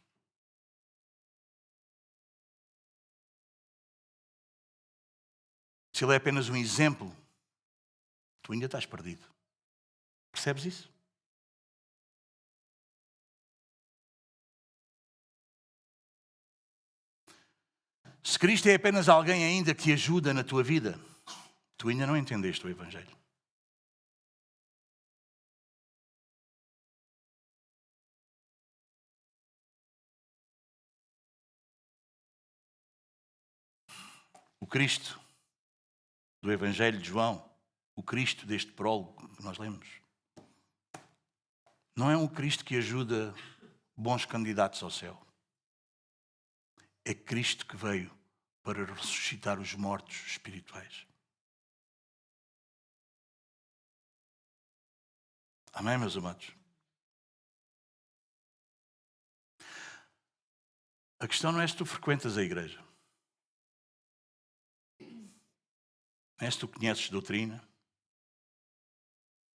Se ele é apenas um exemplo, tu ainda estás perdido. Percebes isso? Se Cristo é apenas alguém ainda que te ajuda na tua vida, tu ainda não entendeste o Evangelho. O Cristo do Evangelho de João, o Cristo deste prólogo que nós lemos, não é um Cristo que ajuda bons candidatos ao céu. É Cristo que veio para ressuscitar os mortos espirituais. Amém, meus amados? A questão não é se tu frequentas a igreja. Não é se tu conheces doutrina.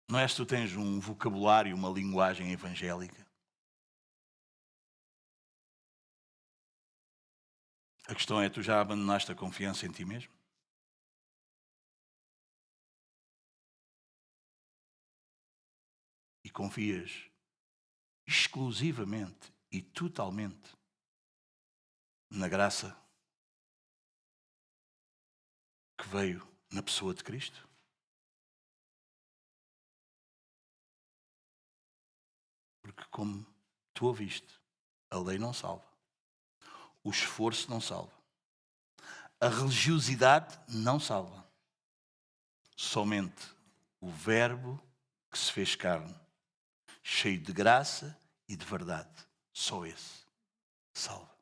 Não é se tu tens um vocabulário, uma linguagem evangélica. A questão é, tu já abandonaste a confiança em ti mesmo? E confias exclusivamente e totalmente na graça que veio na pessoa de Cristo? Porque, como tu ouviste, a lei não salva, o esforço não salva, a religiosidade não salva. Somente o Verbo que se fez carne, cheio de graça e de verdade, só esse salva.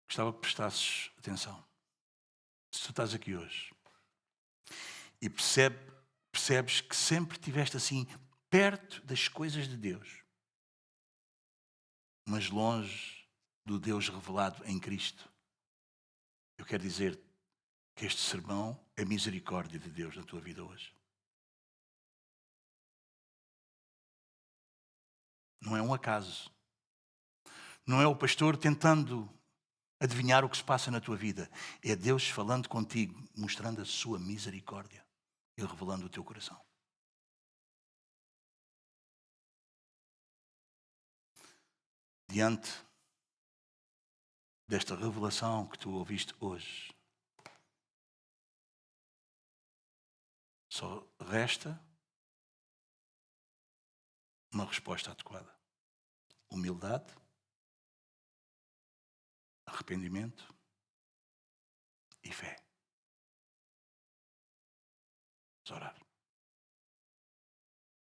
Gostava que prestasses atenção. Se tu estás aqui hoje e percebes que sempre estiveste assim perto das coisas de Deus, mas longe do Deus revelado em Cristo, eu quero dizer que este sermão é misericórdia de Deus na tua vida hoje. Não é um acaso. Não é o pastor tentando adivinhar o que se passa na tua vida. É Deus falando contigo, mostrando a sua misericórdia e revelando o teu coração. Diante desta revelação que tu ouviste hoje, só resta uma resposta adequada. Humildade, arrependimento e fé. Vamos orar.